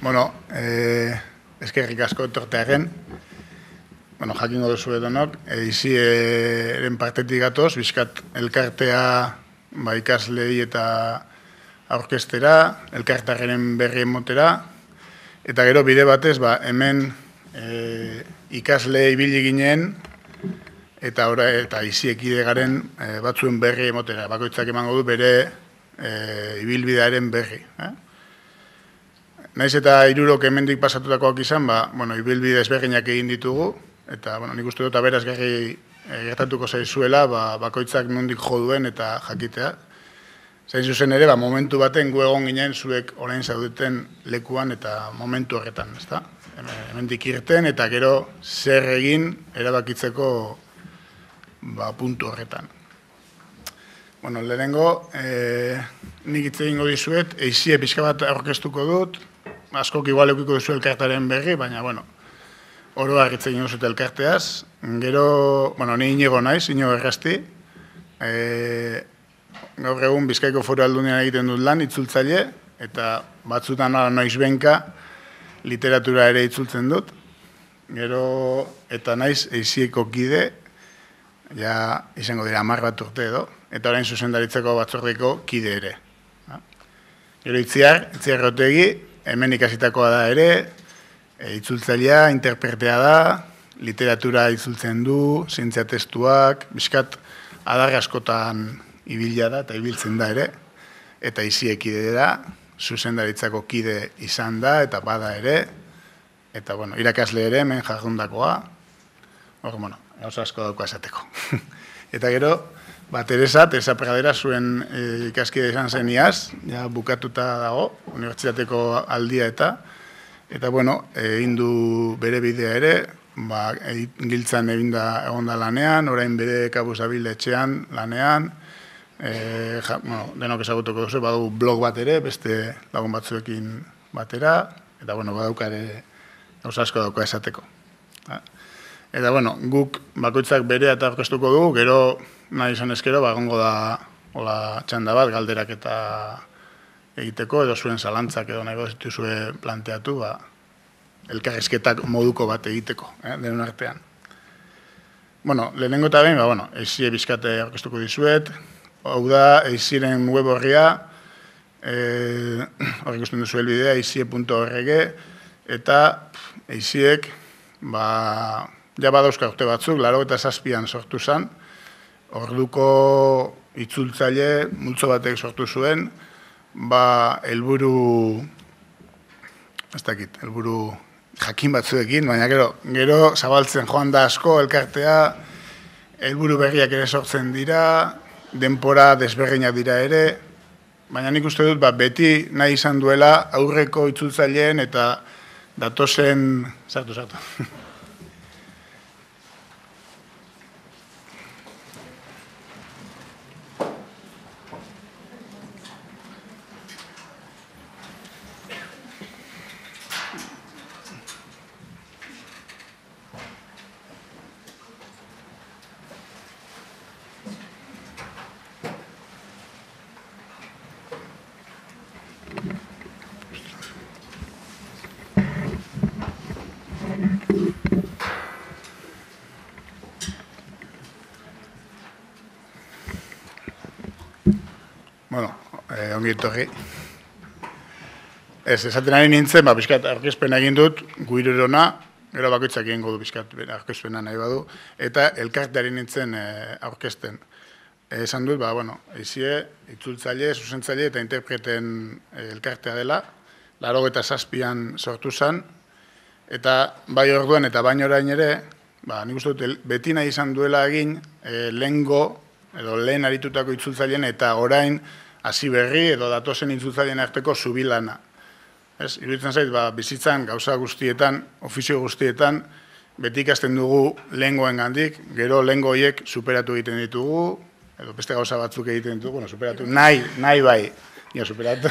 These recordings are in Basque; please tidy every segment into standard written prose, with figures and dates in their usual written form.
Bueno, eskerrik asko etortearen. Bueno, jakingo duzu edonok, iziren partetik gatoz, bizkat elkartea ikaslei eta aurkestera, elkartarren berri emotera, eta gero bide batez, hemen ikasle ibili ginen, eta iziekide garen batzuen berri emotera. Bakoitzak emango du bere ibilbidearen berri. Naiz eta hirurok hemendik pasatutakoak izan, ibilbide ezberdinak egin ditugu, eta nik uste dut aberasgarri gertatuko zaizuela, bakoitzak nondik jo duen eta jakitea. Zain zuzen ere, momentu baten gu egon ginen zuek orain zaudeten lekuan eta momentu horretan, ezta? Hemendik irten eta gero zer egin erabakitzeko puntu horretan. Bueno, lehenengo, nik hitz egingo dizuet, eizie pixka bat aurkeztuko dut, askok igual eukiko duzu elkartaren berri, baina, oroa hitz egin duzut elkarteaz. Gero, ni Inigo naiz, Inigo Errasti. Gaur egun Bizkaiko Foru Aldundian egiten dut lan, itzultzaile, eta batzutan noizbenka literatura ere itzultzen dut. Gero, eta naiz eizieko kide, ja izango dira 10 bat urte edo, eta orain zuzendaritzeko batzordeko kide ere. Gero Itziar Otegi, hemen ikasitakoa da ere, itzultzailea, interpretea da, literatura itzultzen du, zientzia testuak, bizkat adar askotan ibila da eta ibiltzen da ere, eta iziekide da, zuzendaritzako kide izan da eta bada ere, eta irakasle ere hemen jardundakoa, gauza asko dauka esateko. Eta gero, Teresa Pradera zuen ikaskide izan zen iaz, bukatuta dago, unibertsitateko aldia eta egin du bere bidea ere, giltzan egon da lanean, orain bere Kabuzabil etxean lanean, denok ezagutuko duzu, badu blog bat ere, beste lagun batzuekin batera, eta badauka ere gauza asko dauka esateko. Eta guk bakoitzak bere eta aurkeztuko dugu, gero nahi izan ezkero, egongo da txanda bat, galderak eta egiteko, edo zuen zalantzak edo nahi dituzue planteatu, elkarrizketak moduko bat egiteko, denon artean. Lehenengo eta behin, eizie bizkate aurkeztuko dizuet, hau da, eiziren web horria, hor ikusten duzu helbidea, eizie.org, eta eiziek, ja badauzka urte batzuk, 87an sortu zen, orduko itzultzaile multzo batek sortu zuen, helburu jakin batzuekin, baina gero zabaltzen joan da asko elkartea, helburu berriak ere sortzen dira, denpora desberdinak dira ere, baina nik uste dut beti nahi izan duela aurreko itzultzaileen eta datozen... Sartu. Ongi etorri. Esaten ari nintzen, bizkat aurkezpena egin dut, guirurona, gero bakoitzak egingo du bizkat aurkezpena nahi badu, eta elkarteari nintzen aurkezten. Esan dut, eizie, itzultzaile, zuzentzaile eta interpreten elkartea dela, 87an sortu zen, eta bai orduan eta baino orain ere, nik uste dut, beti nahi izan duela egin lehen aritutako itzultzaileen eta orain hasi berri edo datozen itzultzaileen arteko zubilana. Iruditzen zait, bizitzan gauza guztietan, ofizio guztietan, beti ikasten dugu lehengoen gandik, gero lehengo horiek superatu egiten ditugu, edo beste gauza batzuk egiten ditugu, superatu, nahi bai, superatu.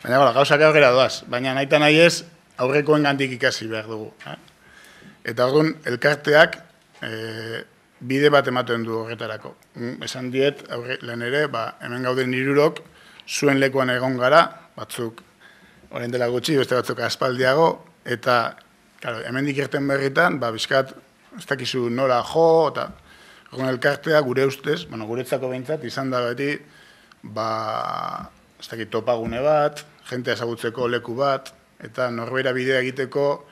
Baina gauzak aurrera doaz, baina nahi eta nahi ez, aurrekoen gandik ikasi behar dugu. Eta orduan, elkarteak bide bat ematen du horretarako. Esan diet, lehen ere, hemen gauden hirurok, zuen lekuan egon gara, batzuk orain dela gutxi, beste batzuk aspaldiago, eta, claro, hemendik irten berritan, bizkat, ez dakizu nola jo, eta egun elkartea gure ustez, guretzako behintzat, izan da beti, ez dakit topagune bat, jente ezagutzeko leku bat, eta norbeira bidea egiteko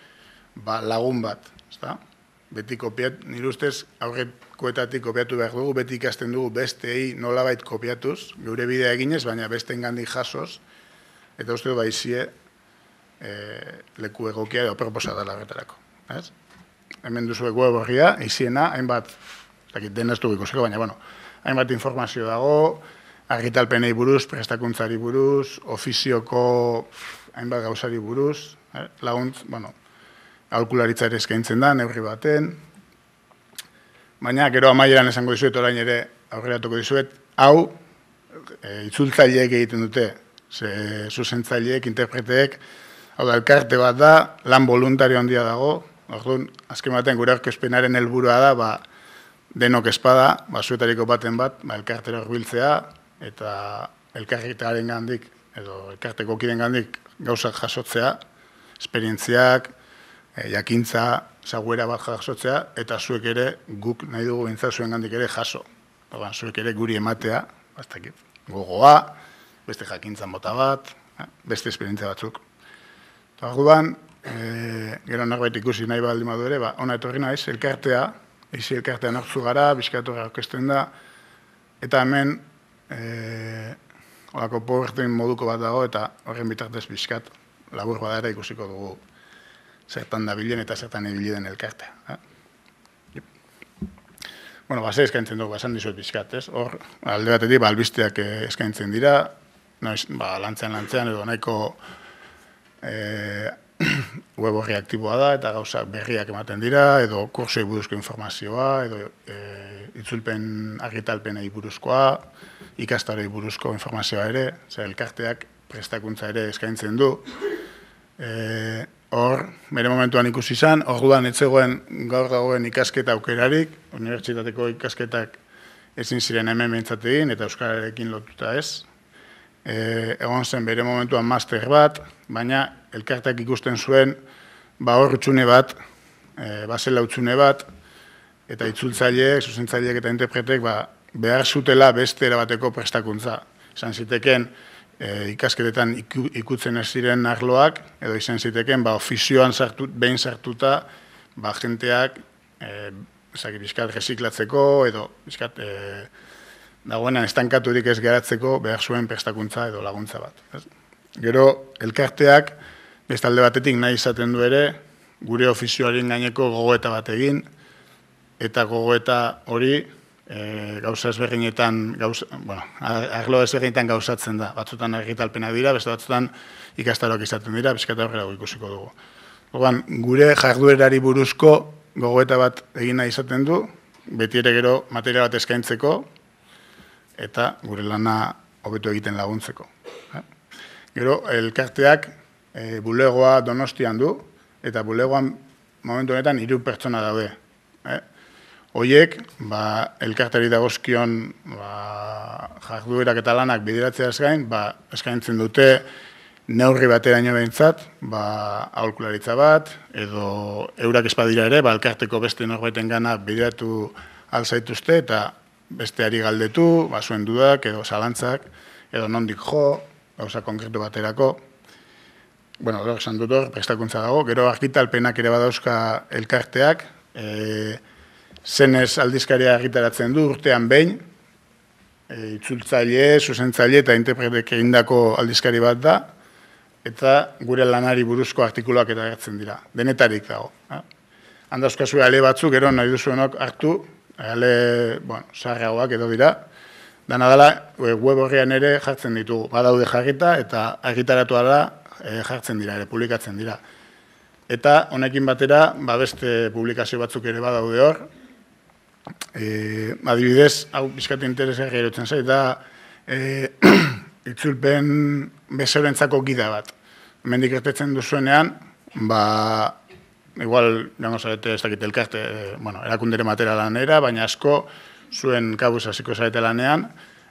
lagun bat, ezta? Beti nire ustez, aurrekoetatik kopiatu behar dugu, beti ikasten dugu besteei nolabait kopiatuz, geure bidea eginez, baina beste engandik jasoz, eta uste du baizie leku egokia edo proposa da larretarako. Hemen duzuek web horria, iziena, hainbat, denez dugu ikusiko, baina, hainbat informazio dago, argitalpenei buruz, prestakuntzari buruz, ofizioko hainbat gauzari buruz, laguntz, aholkularitza ere eskaintzen da, neurri baten, baina gero amaieran esango dizuet orain ere aurreratuko dizuet, hau itzultzaileek egiten dute, zuzentzaileek, interpreteek, hau da, elkarte bat da, lan voluntario handia dago, orduan, azken baten gure aurkezpenaren helburua da, denok espada, zuetariko baten bat, elkartera horbiltzea, eta elkartearen gandik, edo elkarteko kiden gandik gauzak jasotzea, esperientziak, jakintza, zaguera bat jasotzea, eta zuek ere, guk nahi dugu bintzat zuen gandik ere jaso. Zuek ere guri ematea, gogoa, beste jakintza mota bat, beste esperientzia batzuk. Orduan, gero norbait ikusi nahi baldin badu ere, ona etorri naiz, elkartea, eizi elkartea nortzu gara, bizkatorra aurkezten da, eta hemen, horako powerpoint moduko bat dago, eta horren bitartez bizkat, labur badara ikusiko dugu zertan dabilen eta zertan ibili den elkartea. Ze eskaintzen dugu, esan dizuet bizkat, ez? Hor, alde batetik, albisteak eskaintzen dira, lantzean edo nahiko web horri aktiboa da, eta gauzak berriak ematen dira, edo kursoi buruzko informazioa, edo itzulpen argitalpenei buruzkoa, ikastarei buruzko informazioa ere, elkarteak prestakuntza ere eskaintzen du. Hor, bere momentuan ikusi izan, orduan etzegoen gaur dagoen ikasketa aukerarik, unibertsitateko ikaskatak ezin ziren hemen behintzat egin, eta euskararekin lotuta ez. Egon zen bere momentuan master bat, baina elkarteak ikusten zuen hor utxune bat, zela utxune bat, eta itzultzaileek, zuzentzaileek eta interpretek behar zutela beste erabateko prestakuntza. Esan ziteken, ikasketetan ikutzen ez ziren arloak, edo izan ziteken, ofizioan behin sartuta, jenteak, bizkat reziklatzeko, edo bizkat dagoenan estankaturik ez geratzeko behar zuen prestakuntza edo laguntza bat. Gero, elkarteak, beste alde batetik nahi izaten du ere, gure ofizioaren gaineko gogoeta bat egin, eta gogoeta hori, gauza ezberdinetan, arlo ezberdinetan gauzatzen da. Batzutan argitalpenak dira, beste batzutan ikastaroak izaten dira, bizkata horrela ikusiko dugu. Gure jarduerari buruzko gogoeta bat egin nahi izaten du, beti ere gero material bat eskaintzeko, eta gure lana hobetu egiten laguntzeko. Gero, elkarteak bulegoa Donostian du, eta bulegoan momentu honetan 3 pertsona daude. Hoiek, elkartari dagozkion jarduerak eta lanak bideratzeaz gain, eskaintzen dute neurri bateraino behintzat, aholkularitza bat, edo eurak espadira ere, elkarteko beste norbaiten gana bideratu alzaituzte, eta besteari galdetu, zuen dudak, edo zalantzak, edo nondik jo, gauza konkretu baterako. Hor esan dut hor, prestakuntza dago, gero argitalpenak ere badauzka elkarteak, zenez aldizkaria argitaratzen du urtean behin, itzultzaile, zuzentzaile eta interpretek egindako aldizkari bat da, eta gure lanari buruzko artikuluak eta agertzen dira. Denetarik dago. Handauzkazue ale batzuk, gero nahi duzuenok hartu, ale, zaharragoak edo dira, dana dela web horrean ere jartzen ditugu. Badaude jarrita eta argitaratu da jartzen dira, ere publikatzen dira. Eta honekin batera, beste publikazio batzuk ere badaude hor, adibidez, hau bizkate interesgarri erotzen zait, da itzulpen bezeroentzako gida bat. Hemendik irtetzen duzuenean, igual, jango zarete ez dakit elkarte, erakundere matera lanera, baina asko zuen kabuz hasiko zarete lanean,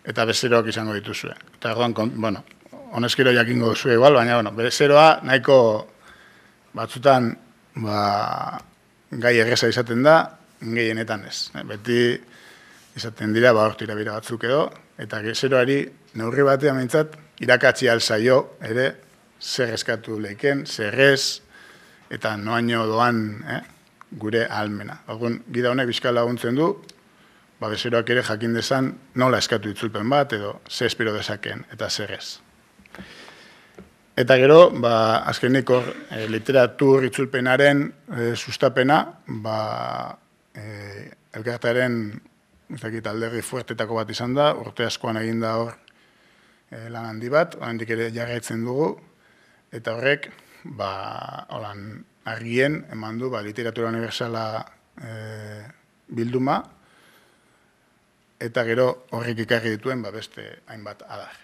eta bezeroak izango dituzue. Eta erdoan, honezkero jakingo duzu igual, baina, bueno, bezeroa nahiko batzutan gai erreza izaten da, gehienetan ez. Beti izaten dira, hortirabira batzuk edo, eta bezeroari neurri batean mintzat, irakatzi alzaio ere, zer eskatu leiken, zer ez, eta noaino doan gure ahalmena. Orduan, gida honek bizka laguntzen du, bezeroak ere jakin dezan nola eskatu itzulpen bat, edo ze espero dezaken, eta zer ez. Eta gero, azkenik hor, literatur itzulpenaren sustapena, elkartearen, ez dakit, alderdi fuertetako bat izan da, urte askoan egin da hor lan handi bat, handik ere jarraitzen dugu, eta horrek, holan, argien, eman du, literatura universala bilduma, eta gero horrek ikarri dituen beste hainbat adar.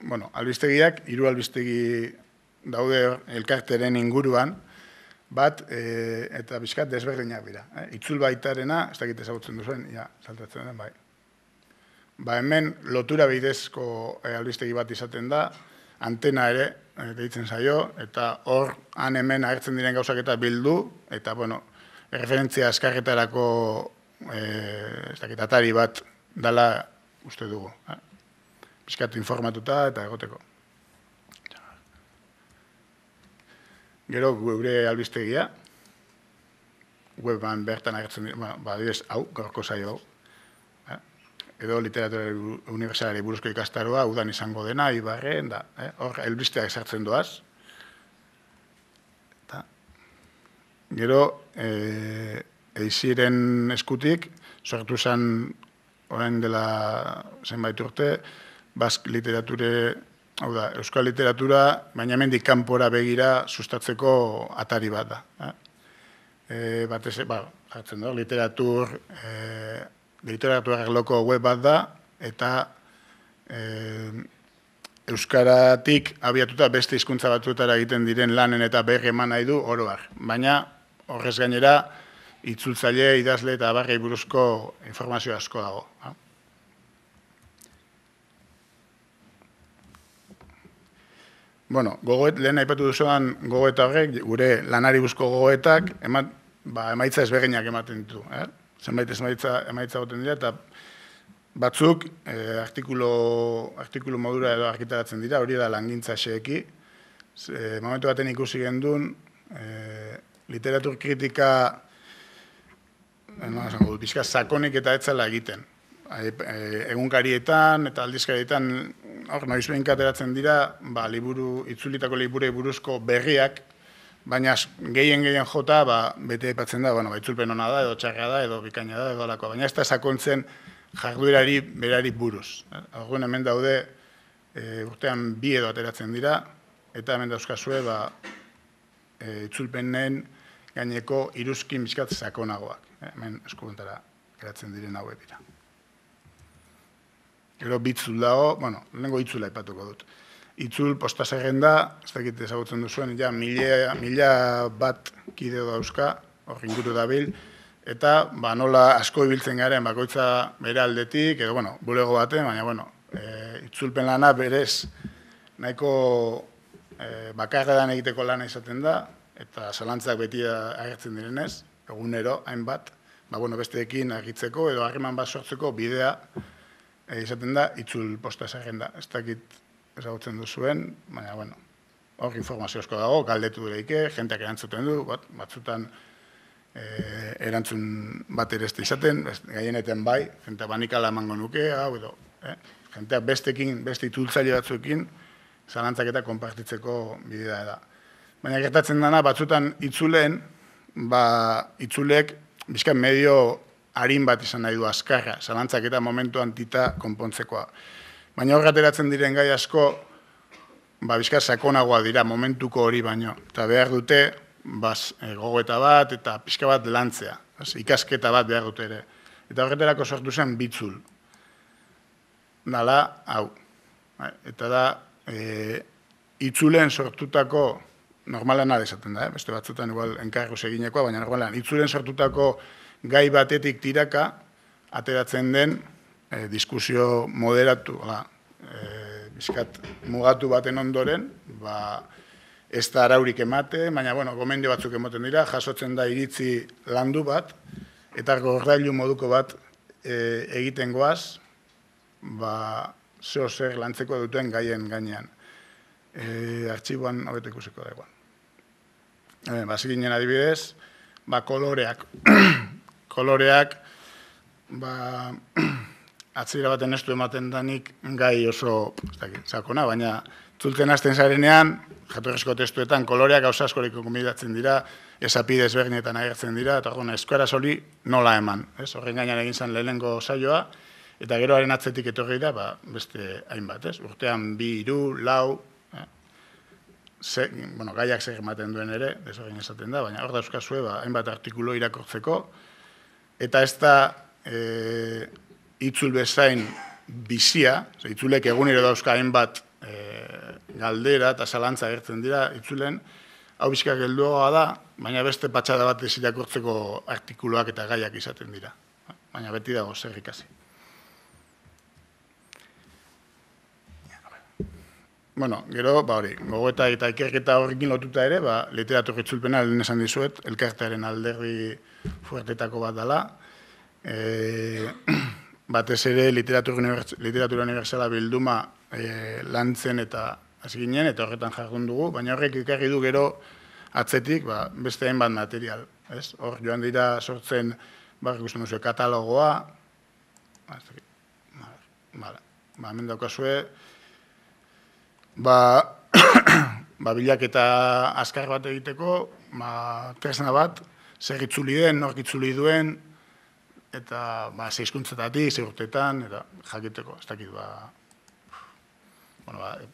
Bueno, albistegiak, 3 albistegi daude elkarteren inguruan, bat eta bizkat desberdinak dira. Itzul baitarena, ez dakit ezagutzen duzuen, saltatzen den, bai. Hemen lotura bidezko albistegi bat izaten da, antena ere, deitzen zaio, eta hor, han hemen agertzen diren gauzak eta bildu, eta, bueno, referentzia eskarretarako atari bat dala uste dugu. Bizkat informatuta eta egoteko. Gero, gure albistegia, weban bertan agertzen dira, adibidez, hau, gaurko zaio hau, edo literatura universalari buruzko ikastaroa, udan izango dena, Ibarren, hor, elbisteak sartzen doaz. Gero, eiziren eskutik, sortu zen, orain dela zenbait urte, bask literature, hau da, euskal literatura, baina hemendik kanpora begira sustatzeko atari bat da. Batez, jartzen da, literatura arloko web bat da, eta euskaratik abiatuta beste hizkuntza batzuetara egiten diren lanen eta berri eman nahi du oroar. Baina horrez gainera itzultzaile, idazle eta abarrei buruzko informazio asko dago. Bueno, lehen aipatu duzuan gogoeta horrek, gure lanari buruzko gogoetak, emaitza ezberdinak ematen ditu. Zenbait emaitza goten dira, eta batzuk artikulu modura edo argitaratzen dira, hori da langintza xeeki. Momentu baten ikusi gendun, literatur kritika, bizka sakonik eta etzala egiten. Egunkarietan eta aldizkarietan, hor, noizbehinka ateratzen dira, itzulitako liburei buruzko berriak, baina gehien jota, bete aipatzen da, itzulpen hona da, edo txarra da, edo bikaina da, edo alako. Baina ez da sakontzen jarduerari berari buruz. Orduan hemen daude, urtean 2 edo ateratzen dira, eta hemen dauzkazue, itzulpenen gaineko iruzkin bizkat sakonagoak. Hemen eskubuntara geratzen diren hauek dira. Gero bitzul dago, lehenengo itzula aipatuko dut. Itzul postasagenda, ez dakit ezagutzen duzuen, ja 1001 kide dauzka, hor inguru dabil, eta nola asko ibiltzen garen bakoitza bere aldetik, edo, bulego baten, baina, itzulpen lana berez nahiko bakarredan egiteko lana izaten da, eta zalantzak beti agertzen direnez, egunero, hainbat, besteekin argitzeko edo harreman bat sortzeko bidea izaten da itzul postasagenda. Ez dakit ezagutzen duzuen, baina, hor informazio asko dago, galdetu dureike, jenteak erantzuten du, batzutan erantzun bat ere ez da izaten, gehienetan bai, jenteak banikala emango nuke, edo, jenteak beste itzultzaile batzuekin, zalantzak eta konpartitzeko bidea da. Baina gertatzen dena, batzutan itzuleen, itzulek, bizkan medio harin bat izan nahi du azkarra, zalantzak eta momentuan tita konpontzekoa. Baina hor ateratzen diren gai asko, bizkar sakonagoa dira momentuko hori baino. Eta behar dute, gogoeta bat eta pixka bat lantzea. Ikasketa bat behar dute ere. Eta horretarako sortu zen bitzul. Dala, hau. Eta da, itzulen sortutako, normalan adezaten da, beste batzutan igual enkarguz eginekoa, baina normalan, itzulen sortutako gai batetik tiraka, ateratzen den diskusio moderatu, bizkat mugatu baten ondoren, ez da araurik emate, baina, gomendio batzuk emoten dira, jasotzen da iritzi landu bat, eta gordailu moduko bat egiten goaz, zeo zer lantzeko duten gaien gainean. Artxiboan hobeto ikusiko da eguan. Basi ginen adibidez, koloreak. Koloreak, atzira baten estu ematen danik gai oso, sakona, baina itzultzen hasten zarenean, jatorrizko testuetan, koloreak gauza askorik kombinatzen dira, esapide ezberdinetan agertzen dira, eta euskaraz hori nola eman. Horren gainean egin zen lehenengo saioa, eta geroaren atzetik etorri da, beste hainbat, urtean 2, 3, 4, gaiak zer ematen duen ere, desogin esaten da, baina hor dauzkazue, hainbat artikulo irakortzeko, eta ez da itzul bezain bizia, itzulek egunero dauzka hainbat galdera eta zalantza agertzen dira itzulen, hau bizkak helduagoa da, baina beste patxada bat ez irakortzeko artikuluak eta gaiak izaten dira. Baina beti dago zer ikasi. Gero, hori, gogoeta eta ikerketa horrekin lotuta ere, literatur itzulpena lehen esan dizuet, elkartearen alderdi fuertetako bat dela. Batez ere literatura universala bilduma lantzen eta hasi ginen, eta horretan jardun dugu, baina horrek ikarri du gero atzetik beste hainbat material. Hor joan dira sortzen, ikusten duzu, katalogoa, hemen daukazue, bilaketa azkar bat egiteko, tresna bat, zer itzuli den, nork itzuli duen, eta ze hizkuntzetatik, ze urtetan, eta jakiteko, ez dakit,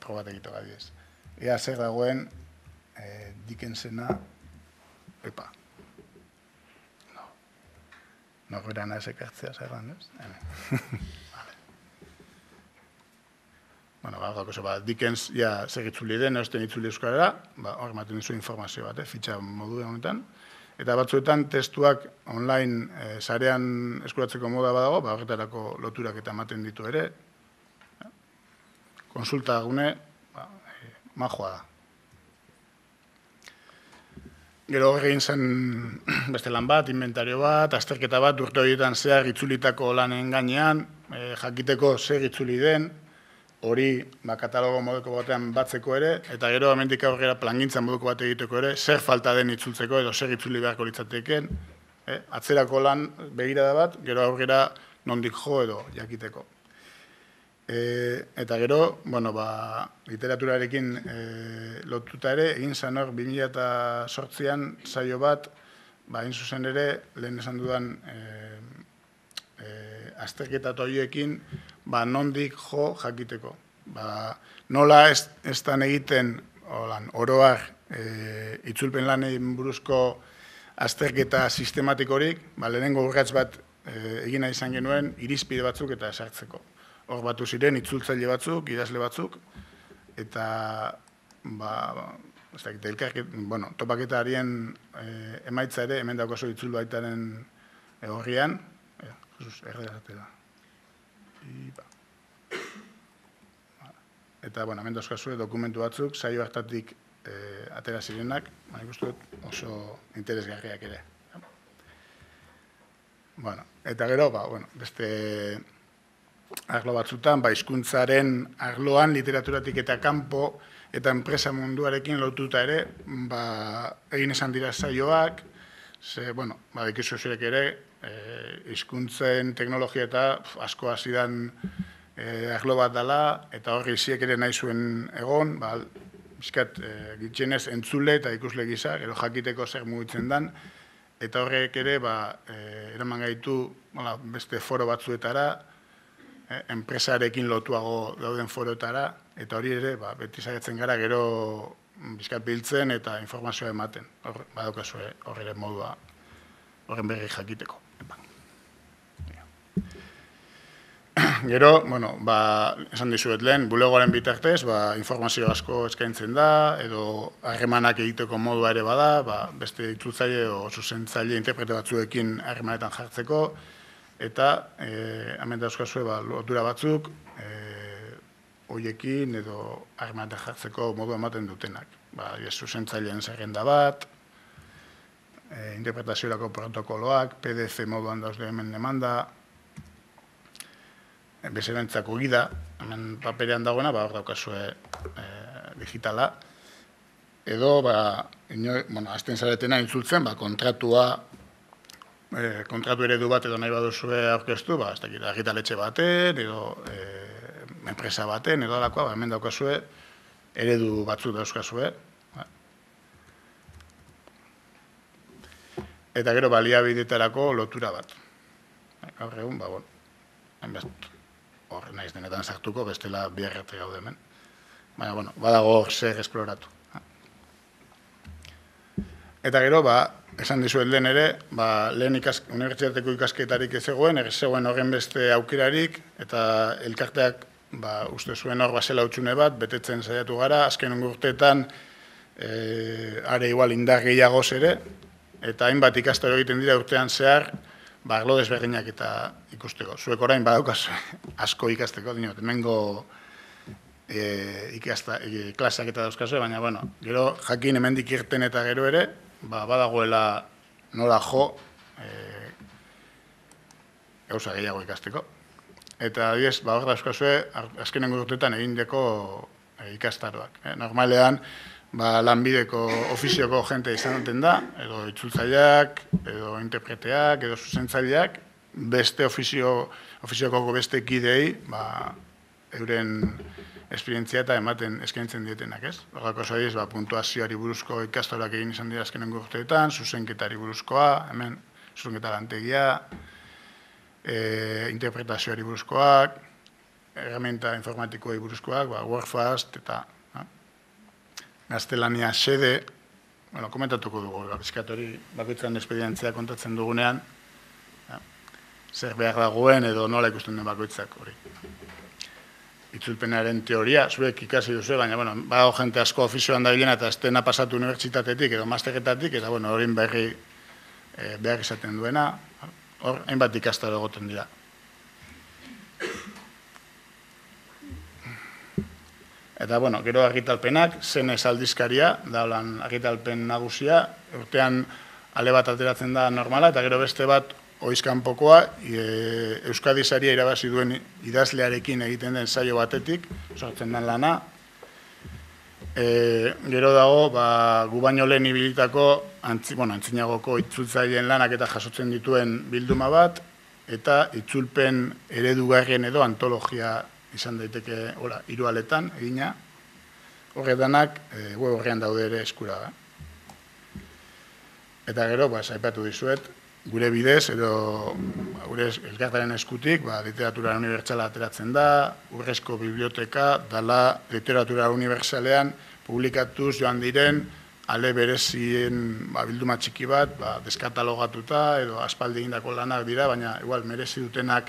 probat egiteko adibidez. Ea zer dagoen Dickensena, Norberan ez ekartzea zerran, ez? Dickens zer itzuli den, eusten itzuli euskarara, hor ematen dizu informazio bat, fitxa modu honetan, eta batzuetan testuak online sarean eskuratzeko moda badago, horretarako loturak eta ematen ditu ere, konsulta gune, majoa da. Gero egin zen beste lan bat, inventario bat, azterketa bat, urte horietan zehar itzulitako lanen gainean, jakiteko zer itzuli den, hori katalogo moduko batean batzeko ere, eta gero hemendik aurrera plangintzan moduko bat egiteko ere, zer falta den itzultzeko edo zer itzuli beharko litzateken, atzerako lan begirada bat, gero aurrera nondik jo edo jakiteko. Eta gero, literaturarekin lotuta ere, egin zen hor 2008an saio bat, hain zuzen ere, lehen esan dudan azterketa horiekin, nondik jo jakiteko. Nola ez dan egiten oroar itzulpen lanein buruzko azterketa sistematikorik, lehenengo urratz bat egina izan genuen irizpide batzuk eta esartzeko. Hor batu ziren itzultzaile batzuk, idazle batzuk, eta topaketaren emaitza ere, hemen daukazu itzul baitaren horrian, eta, hemen dauzkazue dokumentu batzuk, saio hartatik atera zirenak, ikustu dut oso interesgarriak ere. Eta gero, beste arlo batzutan, hizkuntzaren arloan, literaturatik eta kanpo, eta enpresa munduarekin lotuta ere, egin esan dira saioak, dekizu zurek ere, hizkuntzen teknologia eta asko hasidan arlo bat dela, eta horri iziek ere nahi zuen egon, bizkat gitxenez entzule eta ikusle gisa, gero jakiteko zer mugitzen dan, eta horrek ere eraman gaitu beste foro batzuetara, enpresarekin lotuago dauden foroetara, eta hori ere beti zaitzen gara gero bizkat biltzen eta informazioa ematen. Badaukazu horre modua horren berri jakiteko. Gero, esan dizuet lehen, bulegoaren bitartez, informazio asko eskaintzen da, edo harremanak egiteko modua ere bada, beste itzultzaile o zuzentzaile interprete batzuekin harremanetan jartzeko, eta hemen dauzkazue lotura batzuk, hoiekin edo harremanetan jartzeko modu ematen dutenak. Zuzentzaileen zerrenda bat, interpretaziorako protokoloak, PDF moduan dauzde hemen emanda, bezerentzako gida, hemen paperean dagoena, hor daukazue digitala, edo, azten zaretena intzultzen, kontratu eredu bat edo nahi baduzue aurkeztu, ez dakit, argitaletxe baten, edo enpresa baten, edo alakoa, hemen daukazue, eredu batzuk dauzkazue. Eta gero baliabidetarako lotura bat. Gaur egun, hor naiz denetan sartuko, bestela biarrate gaude hemen. Baina, badago hor zer esploratu. Eta gero, esan dizuet lehen ere, lehen unibertsitateko ikasketarik ez zegoen horren beste aukerarik, eta elkarteak uste zuen hor basela utxune bat, betetzen saiatu gara, azken urteetan are igual indar gehiagoz ere, eta hainbat ikastaro egiten dira urtean zehar, arlo desberdinak eta ikusteko. Zuek orain badaukaz asko ikasteko, hemengo klaseak eta dauzkazue, baina, gero jakin hemendik irten eta gero ere, badagoela nola jo gauza gehiago ikasteko. Eta, hor dauzkazue, azkenengo urteetan egindeko ikastaroak. Normalean, lanbideko ofizioko jente izan duten da, edo itzultzaileak, edo interpreteak, edo zuzentzaileak, beste ofizioko beste kidei, euren esperientzia eta ematen eskaintzen dietenak, ez? Horrako zaiz, puntuazioari buruzko ikastorak egin izan dira azkenengo urteetan, zuzenketari buruzkoa, hemen zuzenketa lantegia, interpretazioari buruzkoak, herramienta informatikoei buruzkoak, Workfast eta gaztelania xede, komentatuko dugu, bizkatori bakoitzan esperientzia kontatzen dugunean, zer behar dagoen edo nola ikusten den bakoitzak hori. Itzulpenaren teoria, zuek ikasi duzu, baina, badago jente asko ofizioan da bilena eta estena pasatu unibertsitatetik edo masteretatik, eta horin berri behar izaten duena, hor, hainbat ikastaro egoten dira. Eta, gero argitalpenak, zenez aldizkaria, da holan argitalpen nagusia, urtean ale bat ateratzen da normala, eta gero beste bat oizkanpokoa, Euskadi saria irabazi duen idazlearekin egiten den saio batetik, sortzen den lana. Gero dago, gu baino lehen ibilitako, antzinagoko itzultzaileen lanak eta jasotzen dituen bilduma bat, eta itzulpen eredugarrien edo antologia izan daiteke hirualetan egina, horretanak web horrean daude ere eskura da. Eta gero, aipatu dizuet, gure bidez, edo gure elkartaren eskutik, literatura unibertsala ateratzen da, Urrezko biblioteka, dala literatura unibertsalean publikatuz joan diren, ale berezien bilduma txiki bat, deskatalogatuta, edo aspaldi egindako lanak dira, baina igual merezi dutenak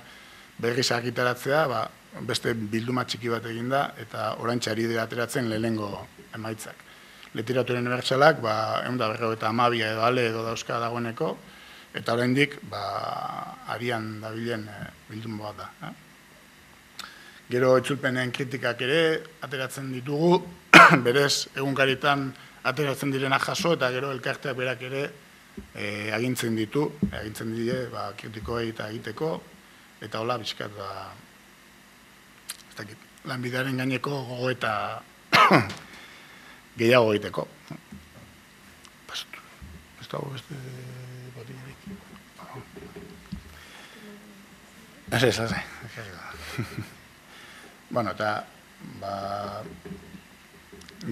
berriz argitaratzea, beste bilduma txiki bat eginda, eta oraintxe ari dira ateratzen lehenengo emaitzak. Literatura unibertsalak, 152 edo ale edo dauzka dagoeneko, eta oraindik arian dabilen bilduma bat da. Gero itzulpenen kritikak ere ateratzen ditugu, berez egunkaritan ateratzen direna jaso, eta gero elkarteak berak ere agintzen die kritikoei eta egiteko, eta hola bizkat lanbidearen gaineko gogo eta gehiago egiteko. Ez dago beste batiarik. Ez. Eta